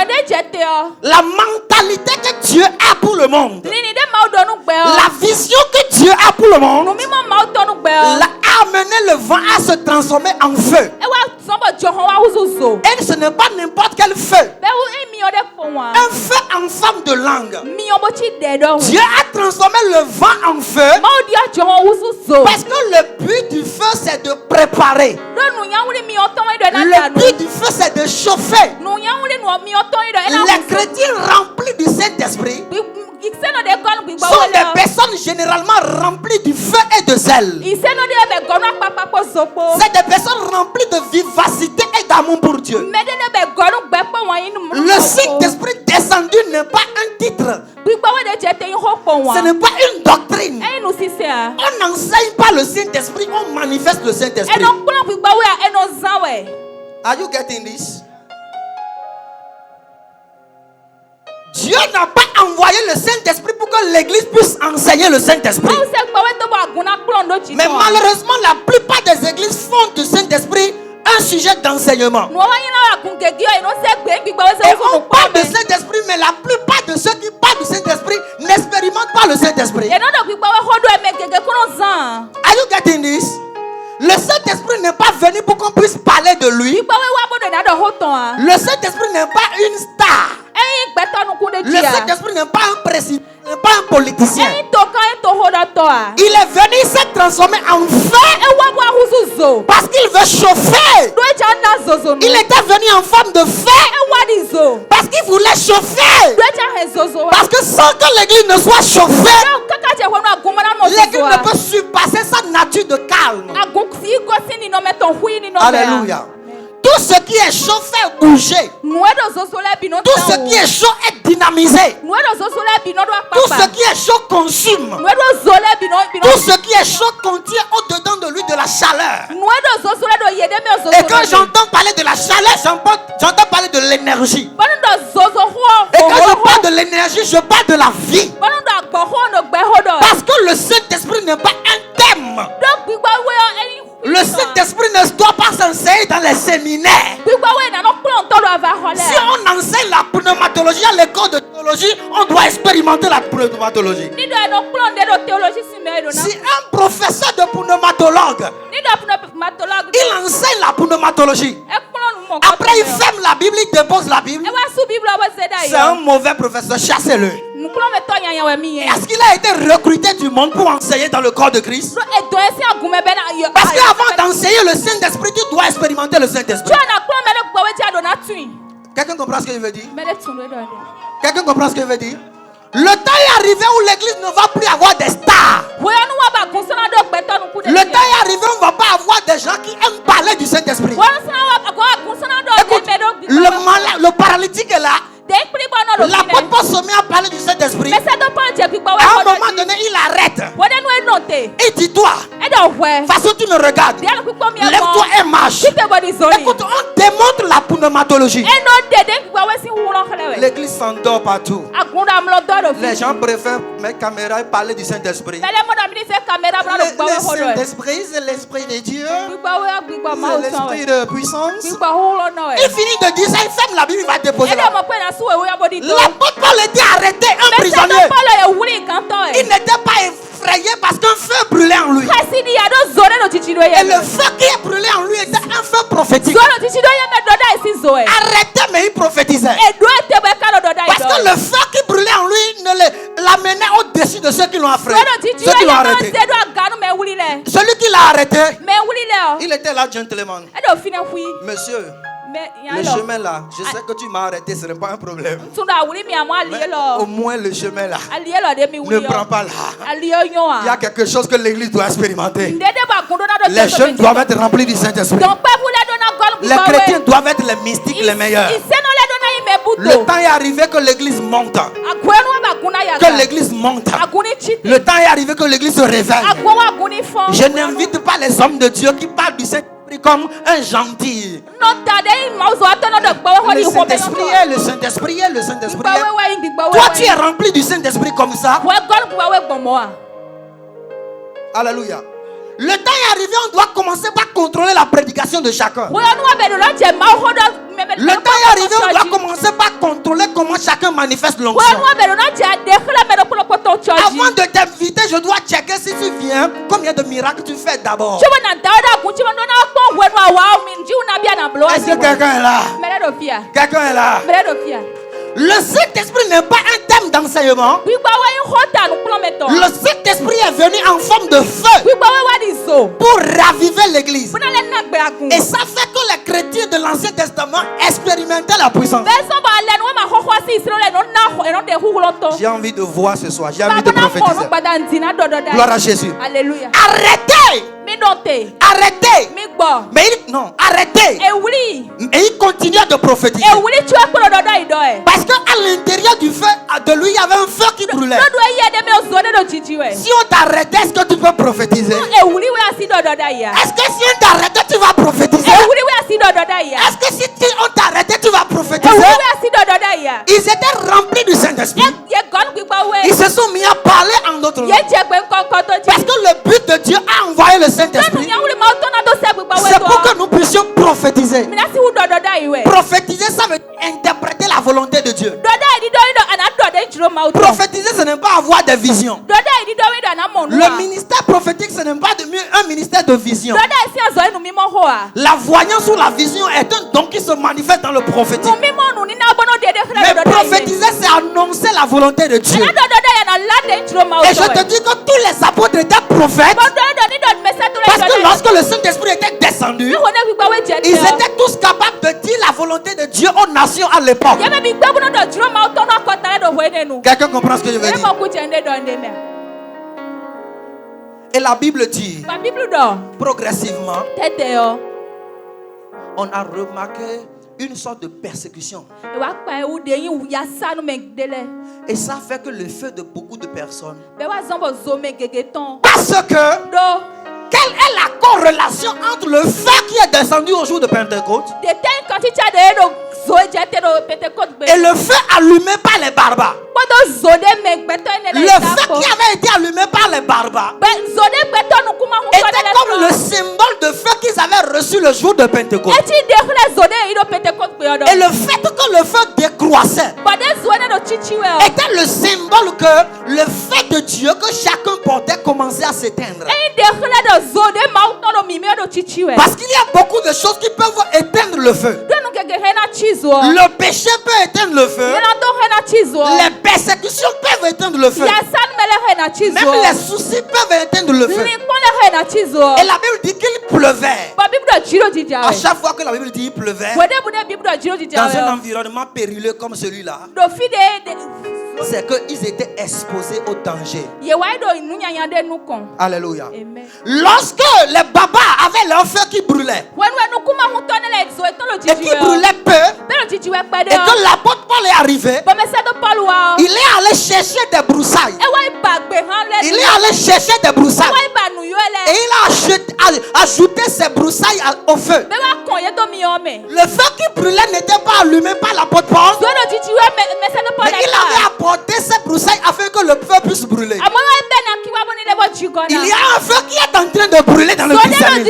la mentalité que Dieu a pour le monde, la vision que Dieu a pour le monde, l'a amené le vent à se transformer en feu. Et ce n'est pas n'importe quel feu. Un feu en forme de langue. Dieu a transformé le vent en feu parce que le but du feu c'est de préparer. Le but du feu c'est de chauffer. Les chrétiens remplis du Saint-Esprit sont des personnes généralement remplies du feu et de zèle. C'est des personnes remplies de vivacité et d'amour pour Dieu. Le Saint-Esprit descendu n'est pas un titre. Ce n'est pas une doctrine. On n'enseigne pas le Saint-Esprit, on manifeste le Saint-Esprit. Are you getting this? Dieu n'a pas envoyé le Saint-Esprit pour que l'Église puisse enseigner le Saint-Esprit. Mais malheureusement, la plupart des églises font du Saint-Esprit un sujet d'enseignement. Et on parle de Saint-Esprit, mais la plupart de ceux qui parlent du Saint-Esprit n'expérimentent pas le Saint-Esprit. Are you getting this? Le Saint-Esprit n'est pas venu pour qu'on puisse parler de lui. Le Saint-Esprit n'est pas une star. Le Saint-Esprit n'est pas un président, n'est pas un politicien. Il est venu se transformer en feu parce qu'il veut chauffer. Il était venu en forme de feu parce qu'il voulait chauffer. Parce que sans que l'église ne soit chauffée, l'église ne peut surpasser sa nature de calme. Alléluia. Tout ce qui est chaud fait bouger. Tout ce qui est chaud est dynamisé. Tout ce qui est chaud consume. Tout ce qui est chaud contient au-dedans de lui de la chaleur. Et quand j'entends parler de la chaleur, j'entends parler de l'énergie. Et quand je parle de l'énergie, je parle de la vie. Parce que le Saint-Esprit n'est pas un thème. Le Saint-Esprit ne doit pas s'enseigner dans les séminaires. Si on enseigne la pneumatologie à l'école de théologie, on doit expérimenter la pneumatologie. Si un professeur de pneumatologue, il enseigne la pneumatologie, après il ferme la Bible, il dépose la Bible, c'est un mauvais professeur, chassez-le. Est-ce qu'il a été recruté du monde pour enseigner dans le corps de Christ? Parce qu'avant d'enseigner le Saint-Esprit, tu dois expérimenter le Saint-Esprit. Quelqu'un comprend ce que je veux dire? Quelqu'un comprend ce que je veux dire? Le temps est arrivé où l'église ne va plus avoir des stars. Le temps est arrivé où on ne va pas avoir des gens qui aiment parler du Saint-Esprit. Écoute, le paralytique est là. L'apôtre Paul se met à parler du Saint-Esprit. À un moment donné, il arrête. Il dit toi, façon tu me regardes, lève-toi et marche. Écoute, on démontre la pneumatologie. L'église s'endort partout. Les gens préfèrent mettre caméra et parler du Saint-Esprit. Le Saint-Esprit, c'est l'Esprit de Dieu. C'est l'Esprit de puissance. Il finit de dire ça, il ferme la Bible, il va déposer là. L'apôtre Paul était arrêté, un prisonnier. Il n'était pas effrayé parce qu'un feu brûlait en lui. Et le feu qui est brûlé en lui était un feu prophétique. Arrêté, mais il prophétisait. Parce que le feu qui brûlait en lui l'amenait au-dessus de ceux qui l'ont effrayé, ceux qui l'ont arrêté. Celui qui l'a arrêté, il était là, gentleman. Monsieur, le chemin là, je sais que tu m'as arrêté, ce n'est pas un problème. Mais au moins le chemin là, ne prends pas là. Il y a quelque chose que l'église doit expérimenter. Les jeunes doivent être remplis du Saint-Esprit. Les chrétiens doivent être les mystiques les meilleurs. Le temps est arrivé que l'église monte. Que l'église monte. Le temps est arrivé que l'église se réveille. Je n'invite pas les hommes de Dieu qui parlent du Saint-Esprit comme un gentil. Le Saint-Esprit est, le Saint-Esprit est, le Saint-Esprit est. Toi tu es rempli du Saint-Esprit comme ça. Alléluia. Le temps est arrivé, on doit commencer par contrôler la prédication de chacun. manifeste l'onction. Avant de t'inviter, je dois checker si tu viens. Combien de miracles tu fais d'abord? Est-ce que quelqu'un est là? Quelqu'un est là? Le Saint-Esprit n'est pas un thème d'enseignement. Le Saint-Esprit est venu en forme de feu pour raviver l'église. Et ça fait que les chrétiens de l'Ancien Testament expérimentaient la puissance. J'ai envie de voir ce soir. J'ai envie de prophétiser. Gloire à Jésus. Alléluia. Arrêtez. Arrêtez. Mais non, arrêtez. Et il continue de prophétiser. Parce qu'à l'intérieur du feu, de lui, il y avait un feu qui brûlait. Si on t'arrêtait, est-ce que tu peux prophétiser? Est-ce que si on t'arrêtait, tu vas prophétiser? Est-ce que si on t'arrêtait, tu vas prophétiser? Ils étaient remplis du Saint-Esprit. Ils se sont mis à parler en d'autres langues. Parce que le but de Dieu a envoyé le Saint-Esprit. C'est pour que nous puissions prophétiser. Prophétiser, ça veut dire interpréter la volonté de Dieu. Prophétiser, ce n'est pas avoir des visions. Le ministère prophétique, ce n'est pas un ministère de vision. La voyance ou la vision est un don qui se manifeste dans le prophétique. Mais prophétiser, c'est annoncer la volonté de Dieu. Et je te dis que tous les apôtres étaient prophètes. Parce que lorsque le Saint-Esprit était descendu, ils étaient tous capables de dire la volonté de Dieu aux nations à l'époque. Quelqu'un comprend ce que je veux dire? Et la Bible dit, progressivement, on a remarqué une sorte de persécution. Et ça fait que le feu de beaucoup de personnes. Parce que quelle est la corrélation entre le feu qui est descendu au jour de Pentecôte et le feu allumé par les barbares? Le feu qui avait été allumé par les barbares était comme le symbole de feu qu'ils avaient reçu le jour de Pentecôte. Et le fait que le feu décroissait était le symbole que le feu de Dieu que chacun portait commençait à s'éteindre. Parce qu'il y a beaucoup de choses qui peuvent éteindre le feu. Le péché peut éteindre le feu. Les persécutions peuvent éteindre le feu. Même les soucis peuvent éteindre le feu. Et la Bible dit qu'il pleuvait. À chaque fois que la Bible dit qu'il pleuvait, dans un environnement périlleux comme celui-là, c'est qu'ils étaient exposés au danger. Alléluia. Amen. Lorsque les babas avaient leur feu qui brûlait, et qui brûlait peu, et que l'apôtre Paul est arrivé, il est allé chercher des broussailles. Il est allé chercher des broussailles. Et il a ajouté ces broussailles au feu. Le feu qui brûlait n'était pas allumé par l'apôtre Paul, mais il avait apporté ces broussailles afin que le feu puisse brûler. Il y a un feu qui est en train de brûler dans le christianisme.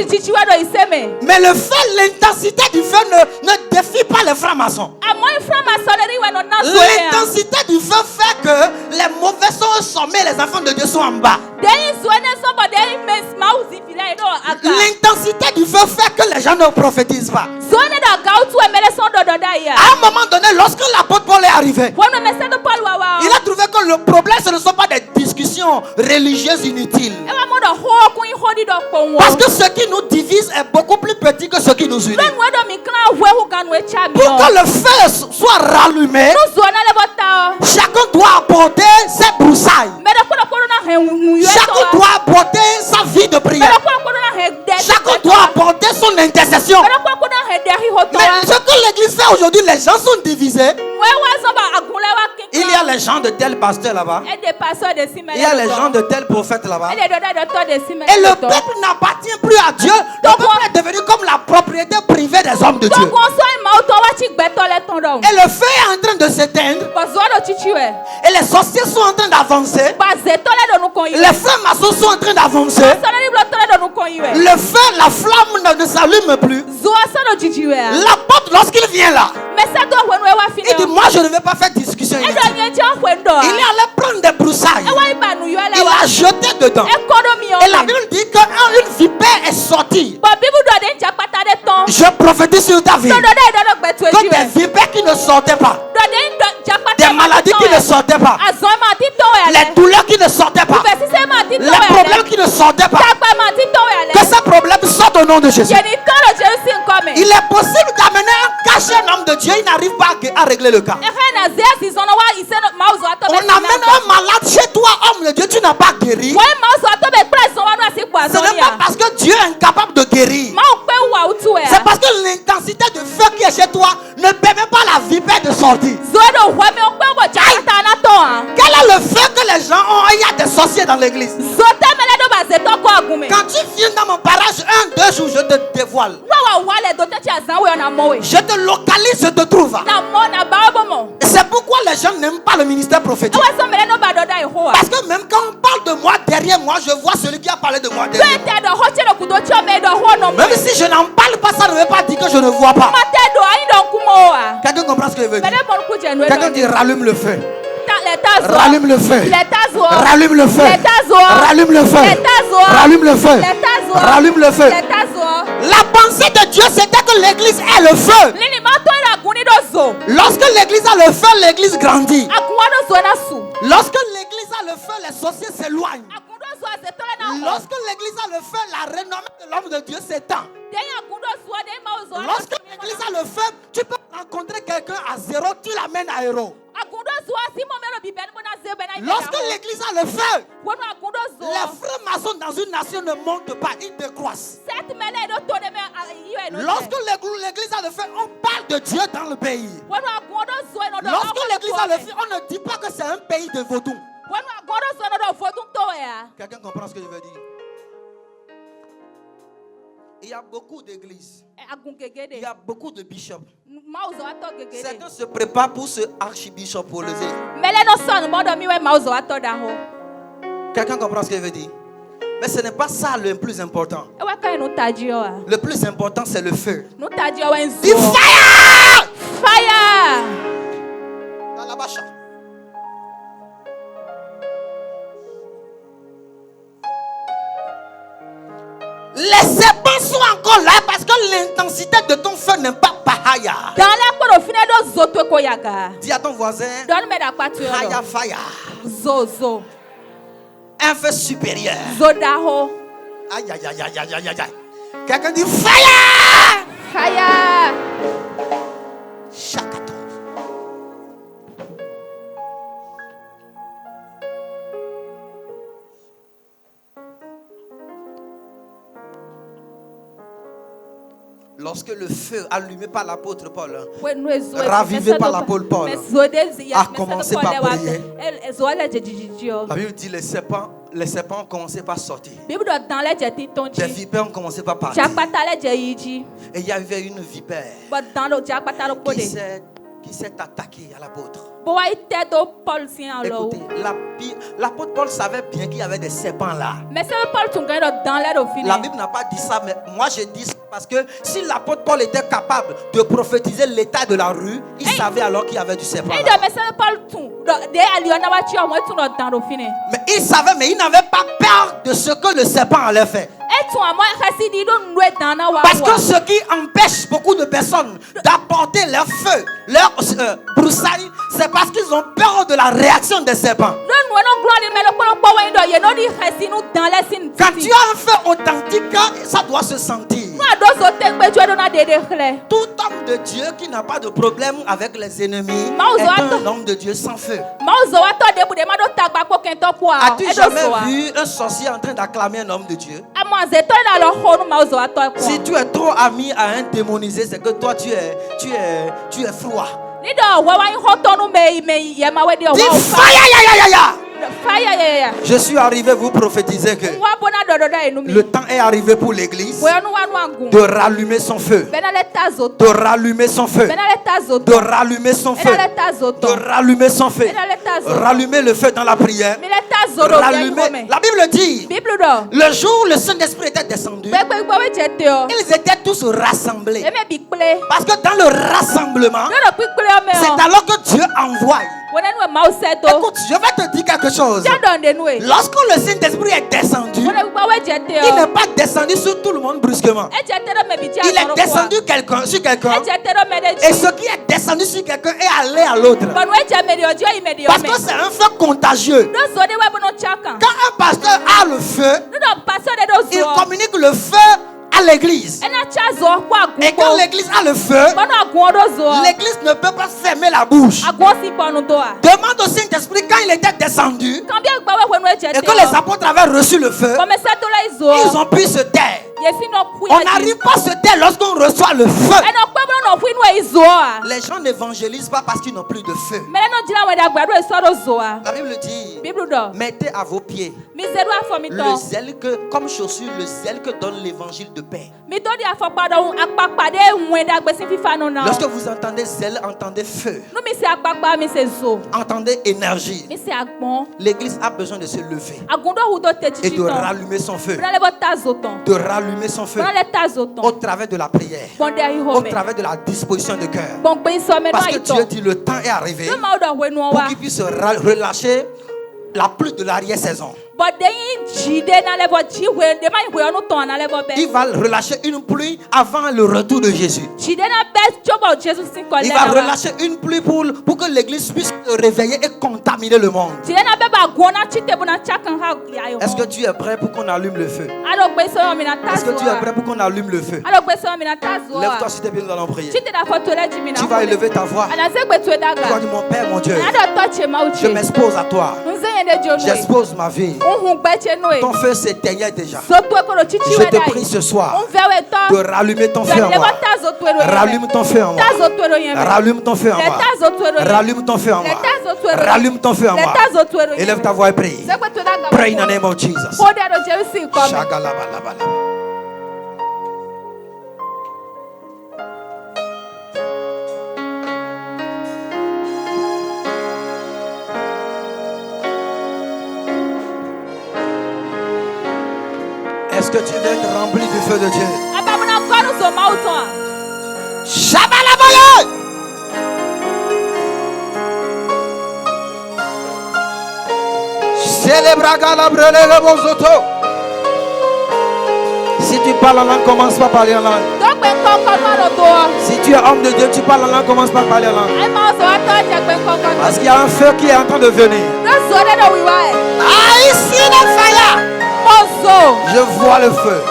Mais le feu, l'intensité du feu ne défie pas les francs-maçons. L'intensité du feu fait que les mauvais sont au sommet, les enfants de Dieu sont en bas. L'intensité du feu fait que les gens ne prophétisent pas. À un moment donné, lorsque l'apôtre Paul est arrivé, il a trouvé que le problème, ce ne sont pas des discussions religieuses inutiles. Parce que ce qui nous divise est beaucoup plus petit que ce qui nous unit. Pour que le feu soit rallumé, chacun doit apporter ses broussailles. Chacun doit apporter sa vie de prière. Chacun doit apporter son intercession. Mais ce que l'église fait aujourd'hui, les gens sont divisés. Il y a les gens de tel pasteur là-bas. Il y a les gens de tel prophète là-bas. Et le peuple n'appartient plus à Dieu. Le peuple est devenu comme la propriété privée des hommes de Dieu. Et le feu est en train de s'éteindre. Et les sorciers sont en train d'avancer. Les francs-maçons sont en train d'avancer. Le feu, la flamme ne s'allume plus. L'apôtre, lorsqu'il vient là, il dit, moi je ne vais pas faire discussion inutile. Il est allé prendre des broussailles. Il a jeté dedans. Et la Bible dit qu'une vipère est sortie. Je prophétise sur ta vie que des vipères qui ne sortaient pas, des maladies qui ne sortaient pas, les douleurs qui ne sortaient pas, les problèmes qui ne sortaient pas, que ces problèmes sortent au nom de Jésus. Il est possible d'amener un cachet un homme de Dieu, il n'arrive pas à régler le cas. On amène un malade chez toi, homme de Dieu, tu n'as pas guéri. Ce n'est pas parce que Dieu est incapable de guérir. C'est parce que l'intensité de feu qui est chez toi ne permet pas la vipère de sortir. Quel est le feu que les gens ont? Il y a des sorciers dans l'église. Quand tu viens dans mon barrage 1-2 jours, je te dévoile. Je te localise, je te trouve. Et c'est pourquoi les gens n'aiment pas le ministère prophétique. Parce que même quand on parle de moi derrière moi, je vois celui qui a parlé de moi derrière moi. Même si je n'en parle pas, ça ne veut pas dire que je ne vois pas. Quelqu'un comprend ce que je veux dire? Quelqu'un dit rallume le feu. Rallume le feu. Rallume le feu. Rallume le feu. Rallume le feu. Rallume le feu. La pensée de Dieu, c'était que l'église ait le feu. Lorsque l'église a le feu, l'église grandit. Lorsque l'église a le feu, les sorciers s'éloignent. Lorsque l'église a le feu, la renommée de l'homme de Dieu s'étend. Lorsque l'église a le feu, tu peux rencontrer quelqu'un à zéro, tu l'amènes à héros. Lorsque l'église a le feu, les francs-maçons dans une nation ne montent pas, ils décroissent. Lorsque l'église a le feu, on parle de Dieu dans le pays. Lorsque l'église a le feu, on ne dit pas que c'est un pays de vaudou. Quelqu'un comprend ce que je veux dire? Il y a beaucoup d'églises. Il y a beaucoup de bishops. Certains se préparent pour ce archibishop pour le dire. Quelqu'un comprend ce que je veux dire? Mais ce n'est pas ça le plus important. Le plus important, c'est le feu. Du fire! Fire! Les serpents sont encore là parce que l'intensité de ton feu n'est pas pahaya. Dis à ton voisin, haya fire. Zozo. Un feu supérieur. Zodaho. Aïe, aïe, aïe, aïe, aïe, aïe. Quelqu'un dit fire. Fire. Chakato. Lorsque le feu allumé par l'apôtre Paul, ravivé par l'apôtre Paul, a commencé par briller, la Bible dit les serpents ont commencé par sortir. Les vipères ont commencé par partir. Et il y avait une vipère qui s'est attaquée à l'apôtre. Écoutez, l'apôtre Paul savait bien qu'il y avait des serpents là. La Bible n'a pas dit ça, mais moi je dis ça parce que si l'apôtre Paul était capable de prophétiser l'état de la rue, il savait alors qu'il y avait du serpent là. Mais il savait, mais il n'avait pas peur de ce que le serpent allait faire. Parce que ce qui empêche beaucoup de personnes d'apporter leur feu, leur broussailles, c'est parce qu'ils ont peur de la réaction des serpents. Quand tu as un feu authentique, ça doit se sentir. Tout homme de Dieu qui n'a pas de problème avec les ennemis est un homme de Dieu sans feu. As-tu jamais vu un sorcier en train d'acclamer un homme de Dieu? Si tu es trop ami à un démonisé, c'est que toi tu es froid. Dis fire. Je suis arrivé vous prophétiser que le temps est arrivé pour l'église de rallumer son feu. De rallumer son feu. De rallumer son feu. De rallumer son feu. Rallumer le feu dans la prière. Rallumer. La Bible dit, le jour où le Saint-Esprit était descendu, ils étaient tous rassemblés. Parce que dans le rassemblement, c'est alors que Dieu envoie. Écoute, je vais te dire quelque chose. Lorsque le Saint-Esprit est descendu, il n'est pas descendu sur tout le monde brusquement. Il est descendu sur quelqu'un. Et ce qui est descendu sur quelqu'un est allé à l'autre. Parce que c'est un feu contagieux. Quand un pasteur a le feu, il communique le feu à l'église. Et quand l'église a le feu, l'église ne peut pas fermer la bouche. Demande au Saint-Esprit quand il était descendu et que les apôtres avaient reçu le feu, ils ont pu se taire. On n'arrive pas à se taire lorsqu'on reçoit le feu. Les gens n'évangélisent pas parce qu'ils n'ont plus de feu. La Bible dit, mettez à vos pieds le zèle que, comme chaussure, le zèle que donne l'évangile de paix. Lorsque vous entendez zèle, entendez feu. Entendez énergie. L'église a besoin de se lever et de rallumer son feu. De rallumer son feu au travers de la prière, au travers de la disposition de cœur. Parce que Dieu dit le temps est arrivé pour qu'il puisse relâcher la pluie de l'arrière-saison. Il va relâcher une pluie avant le retour de Jésus. Il va relâcher une pluie pour que l'église puisse se réveiller et contaminer le monde. Est-ce que tu es prêt pour qu'on allume le feu? Est-ce que tu es prêt pour qu'on allume le feu? Lève-toi s'il te plaît, nous allons prier. Tu vas élever ta voix. Tu vas dire, mon Père, mon Dieu, je m'expose à toi. J'expose ma vie. Ton feu s'éteignait déjà. Je te prie ce soir de rallumer ton feu en moi. Rallume ton feu en moi. Rallume ton feu en moi. Rallume ton feu en moi. Rallume ton feu en moi. Élève ta voix et prie. Pray in the name of Jesus. Est-ce que tu veux être rempli du feu de Dieu? Shabalabala! Si tu parles en langue, commence pas à parler en langue. Si tu es homme de Dieu, tu parles en langue, commence pas à parler en langue. Parce qu'il y a un feu qui est en train de venir. Ici le fire! Je vois le feu.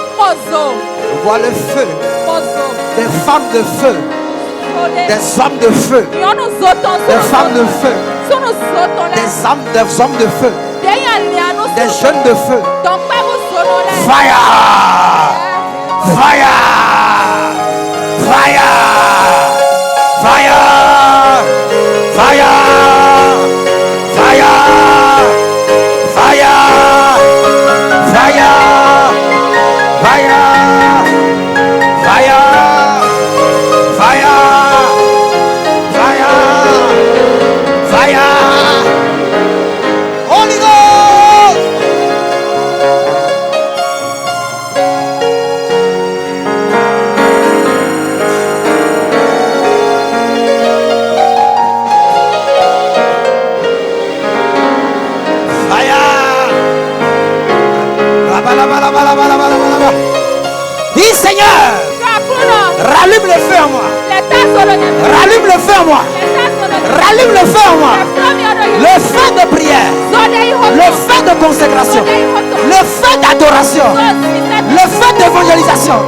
Je vois le feu. Des femmes de feu. Des hommes de feu. Des femmes de feu. Des hommes de feu. Des jeunes de feu. Fire! Fire! Fire! Fire! Fire! Fire! Fire! Fire! Fire! Fire! Fire! Fire! Fire! Holy Ghost! Dis Seigneur, rallume le feu en moi. Rallume le feu en moi. Rallume le feu en moi. Le feu de prière. Le feu de consécration. Le feu d'adoration. Le feu d'évangélisation.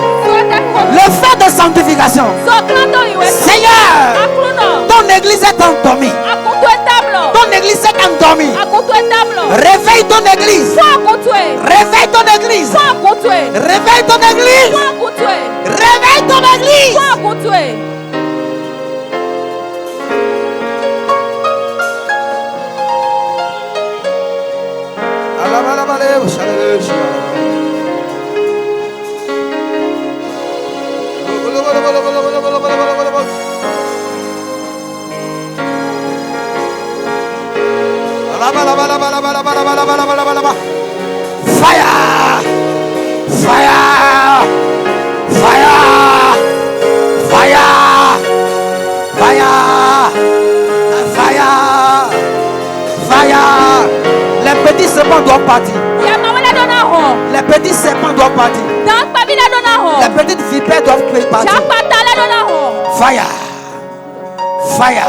Le feu de sanctification. Seigneur, ton église est endormie. Ton église est endormie. Réveille ton église. Réveille ton église. Réveille ton église. Réveille ton église. Fire! Fire! Fire! Fire! Fire! Fire! serpents doivent partir. Les petits serpents doivent partir. Les petites vipères doivent partir. Fire. Fire.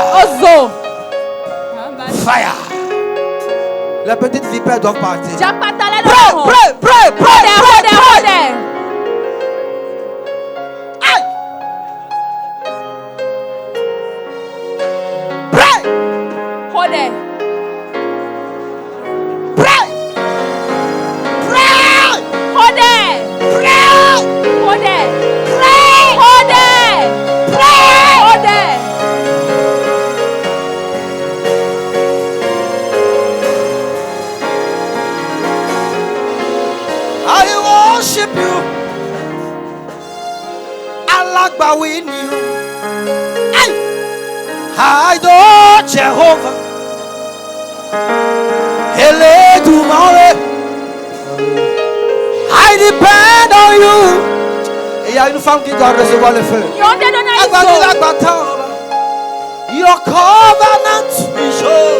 Fire. Les petites vipères doivent partir. Pray. Aïe. Pray. I worship you. I like bowing you. I adore Jehovah. I depend on you. Et il y a une femme qui doit recevoir le feu. Your covenant is sure.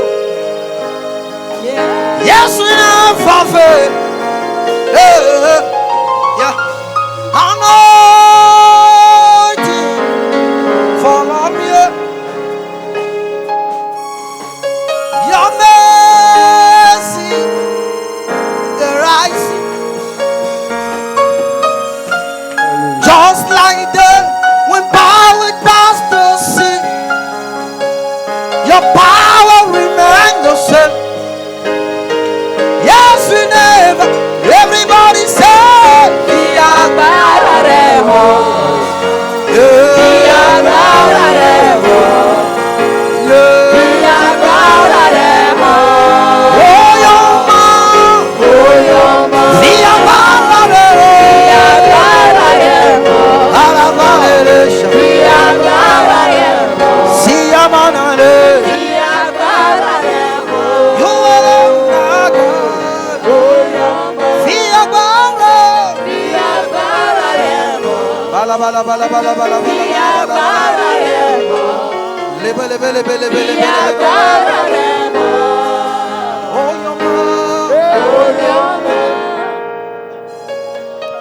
Yes, we are forfeit. Yeah. Anointing follow me. Your mercy the rising, just like the when power passed the sea. Your power remains the same. Yes, we never. Everybody say,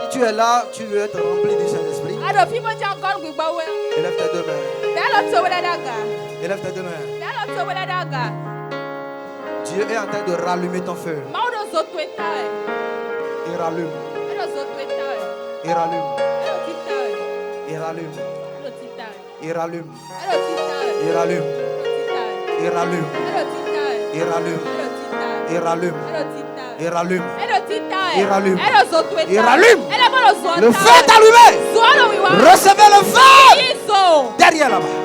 Si tu es là, tu veux être rempli du Saint-Esprit. Élève tes deux mains. Élève tes deux mains. Dieu est en train de rallumer ton feu. Il rallume. Il rallume. Il rallume. Il rallume. Il rallume. Il rallume. Il rallume. Il rallume. Il rallume. Il rallume. Il rallume. Le feu est allumé. Recevez le feu. Derrière là-bas.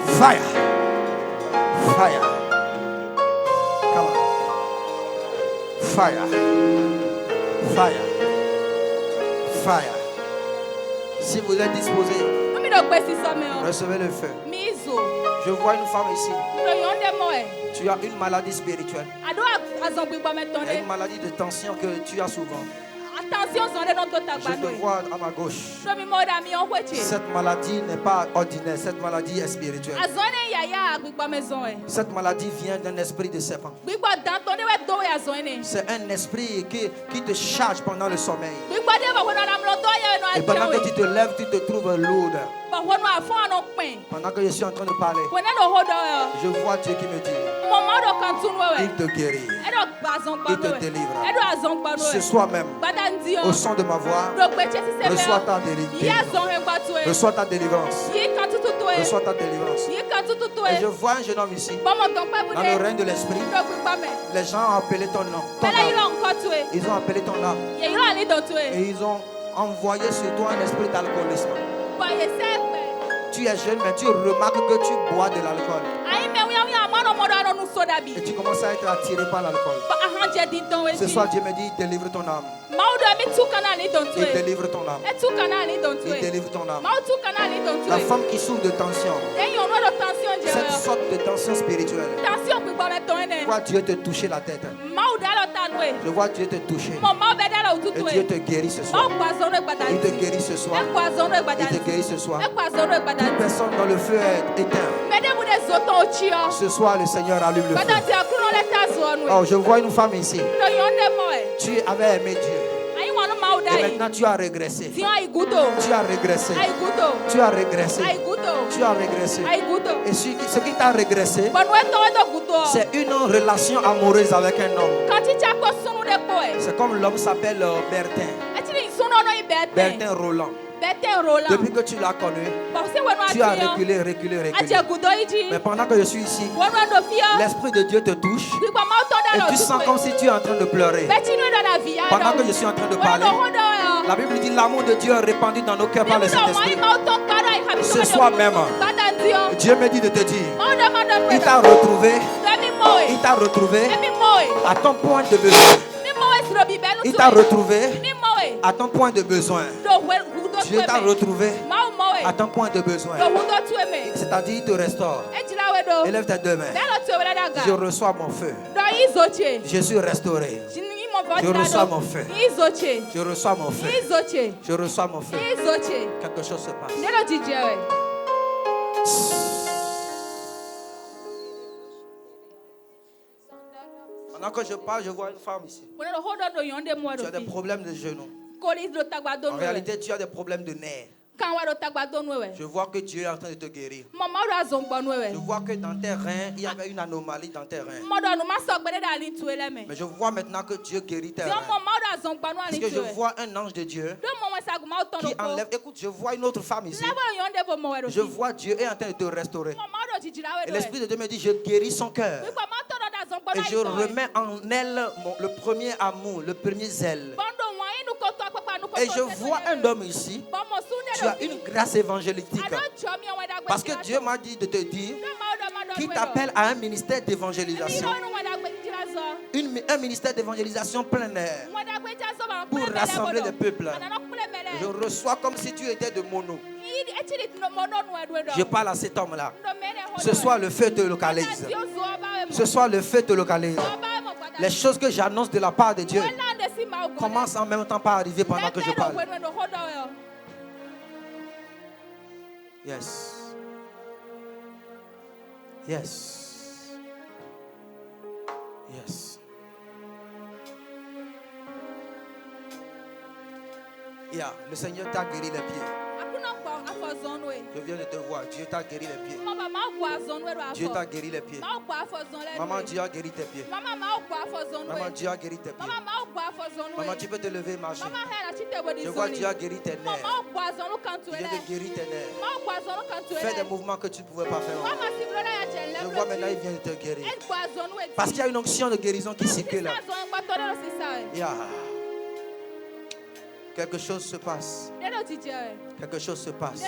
Fire. Fire. Come on. Fire. Fire. Fire. Si vous êtes disposé, recevez le feu. Je vois une femme ici. Tu as une maladie spirituelle. Il y a une maladie de tension que tu as souvent. Je te vois à ma gauche. Cette maladie n'est pas ordinaire, cette maladie est spirituelle. Cette maladie vient d'un esprit de serpent. C'est un esprit qui te charge pendant le sommeil. Et pendant que tu te lèves, tu te trouves lourde. Pendant que je suis en train de parler, je vois Dieu qui me dit, il te guérit, il te délivre. Ce soir même, au son de ma voix, reçois ta délivrance. Reçois ta délivrance. Reçois ta délivrance. Et je vois un jeune homme ici, dans le règne de l'esprit. Les gens ont appelé ton nom. Ils ont appelé ton nom. Et ils ont envoyé sur toi un esprit d'alcoolisme. Tu es jeune, mais tu remarques que tu bois de l'alcool. Et tu commences à être attiré par l'alcool. Ce soir, Dieu me dit, délivre ton âme. Il délivre ton âme. Il délivre ton âme. La femme qui souffre de tension, cette sorte de tension spirituelle, je vois Dieu te toucher la tête. Je vois Dieu te toucher. Et Dieu te guérit ce soir. Il te guérit ce soir. Il te guérit ce soir. Toute personne dont le feu est éteint, Ce soir, le Seigneur allume le feu. Oh, je vois une femme ici. Tu avais aimé Dieu. Et maintenant tu as régressé. Tu as régressé. Tu as régressé. Tu as régressé. Et ce qui t'a régressé, c'est une relation amoureuse avec un homme. C'est comme l'homme s'appelle Bertin. Bertin Roland. Depuis que tu l'as connu, tu as reculé. Mais pendant que je suis ici, l'Esprit de Dieu te touche et tu sens comme si tu es en train de pleurer. Pendant que je suis en train de parler, la Bible dit l'amour de Dieu est répandu dans nos cœurs par le Saint-Esprit. Ce soir même, Dieu me dit de te dire, il t'a retrouvé à ton point de besoin. Il t'a retrouvé à ton point de besoin. Dieu t'a retrouvé à ton point de besoin. C'est-à-dire, il te restaure. Élève tes deux mains. Je reçois mon feu. Je suis restauré. Je reçois mon feu. Je reçois mon feu. Je reçois mon feu. Quelque chose se passe. Pendant que je parle, je vois une femme ici. Tu as des problèmes de genoux. En réalité, tu as des problèmes de nerfs. Je vois que Dieu est en train de te guérir. Je vois que dans tes reins, il y avait une anomalie dans tes reins. Mais je vois maintenant que Dieu guérit tes reins. Parce que je vois un ange de Dieu qui enlève. Écoute, je vois une autre femme ici. Je vois Dieu est en train de te restaurer. Et l'Esprit de Dieu me dit, je guéris son cœur. Et je remets en elle le premier amour, le premier zèle. Et je vois un homme ici. Tu as une grâce évangélique. Parce que Dieu m'a dit de te dire qu'il t'appelle à un ministère d'évangélisation. Un ministère d'évangélisation plein air. Pour rassembler les peuples. Je reçois comme si tu étais de mono. Je parle à cet homme-là. Ce soir, le feu te localise. Ce soir, le feu te localise. Les choses que j'annonce de la part de Dieu commencent en même temps par arriver pendant que je parle. Yes. Yes. Yes. Yeah, le Seigneur t'a guéri les pieds. Je viens de te voir. Dieu t'a guéri les pieds. Dieu t'a guéri les pieds. Maman, Dieu a guéri tes pieds. Maman, Dieu a guéri tes pieds. Maman, tu peux te lever et marcher. Je vois Dieu a guéri tes nerfs. Il vient de guérir tes nerfs. Fais des mouvements que tu ne pouvais pas faire. Je vois maintenant, il vient de te guérir. Parce qu'il y a une onction de guérison qui circule là. Yeah. Quelque chose se passe. Quelque chose se passe.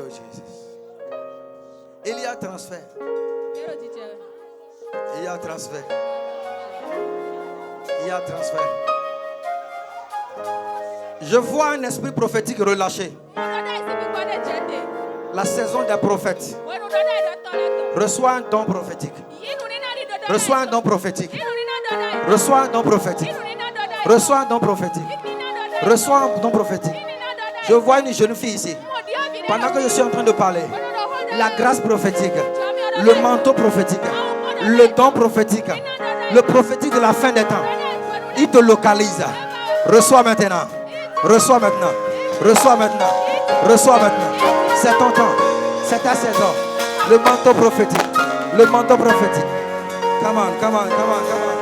Jesus. Il y a transfert. Il y a transfert. Il y a transfert. Je vois un esprit prophétique relâché. La saison des prophètes. Reçois un don prophétique. Reçois un don prophétique. Reçois un don prophétique. Reçois un don prophétique. Reçois un don prophétique. Je vois une jeune fille ici. Pendant que je suis en train de parler, la grâce prophétique, le manteau prophétique, le don prophétique, le prophétique de la fin des temps, il te localise. Reçois maintenant. Reçois maintenant. Reçois maintenant. Reçois maintenant. C'est ton temps. C'est ta saison. Le manteau prophétique. Le manteau prophétique. Come on, come on, come on, come on.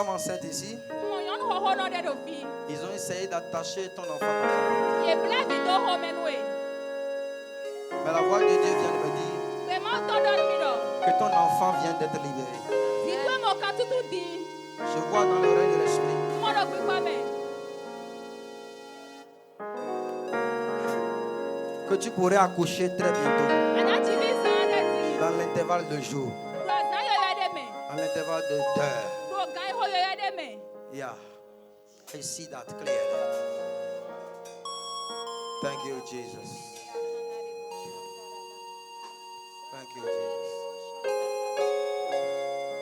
Enceinte ici. Ils ont essayé d'attacher ton enfant. Mais la voix de Dieu vient de me dire que ton enfant vient d'être libéré. Je vois dans le règne de l'esprit que tu pourrais accoucher très bientôt. Dans l'intervalle de jours. Dans l'intervalle d'heures. Yeah, I see that clearly. Thank you, Jesus. Thank you, Jesus.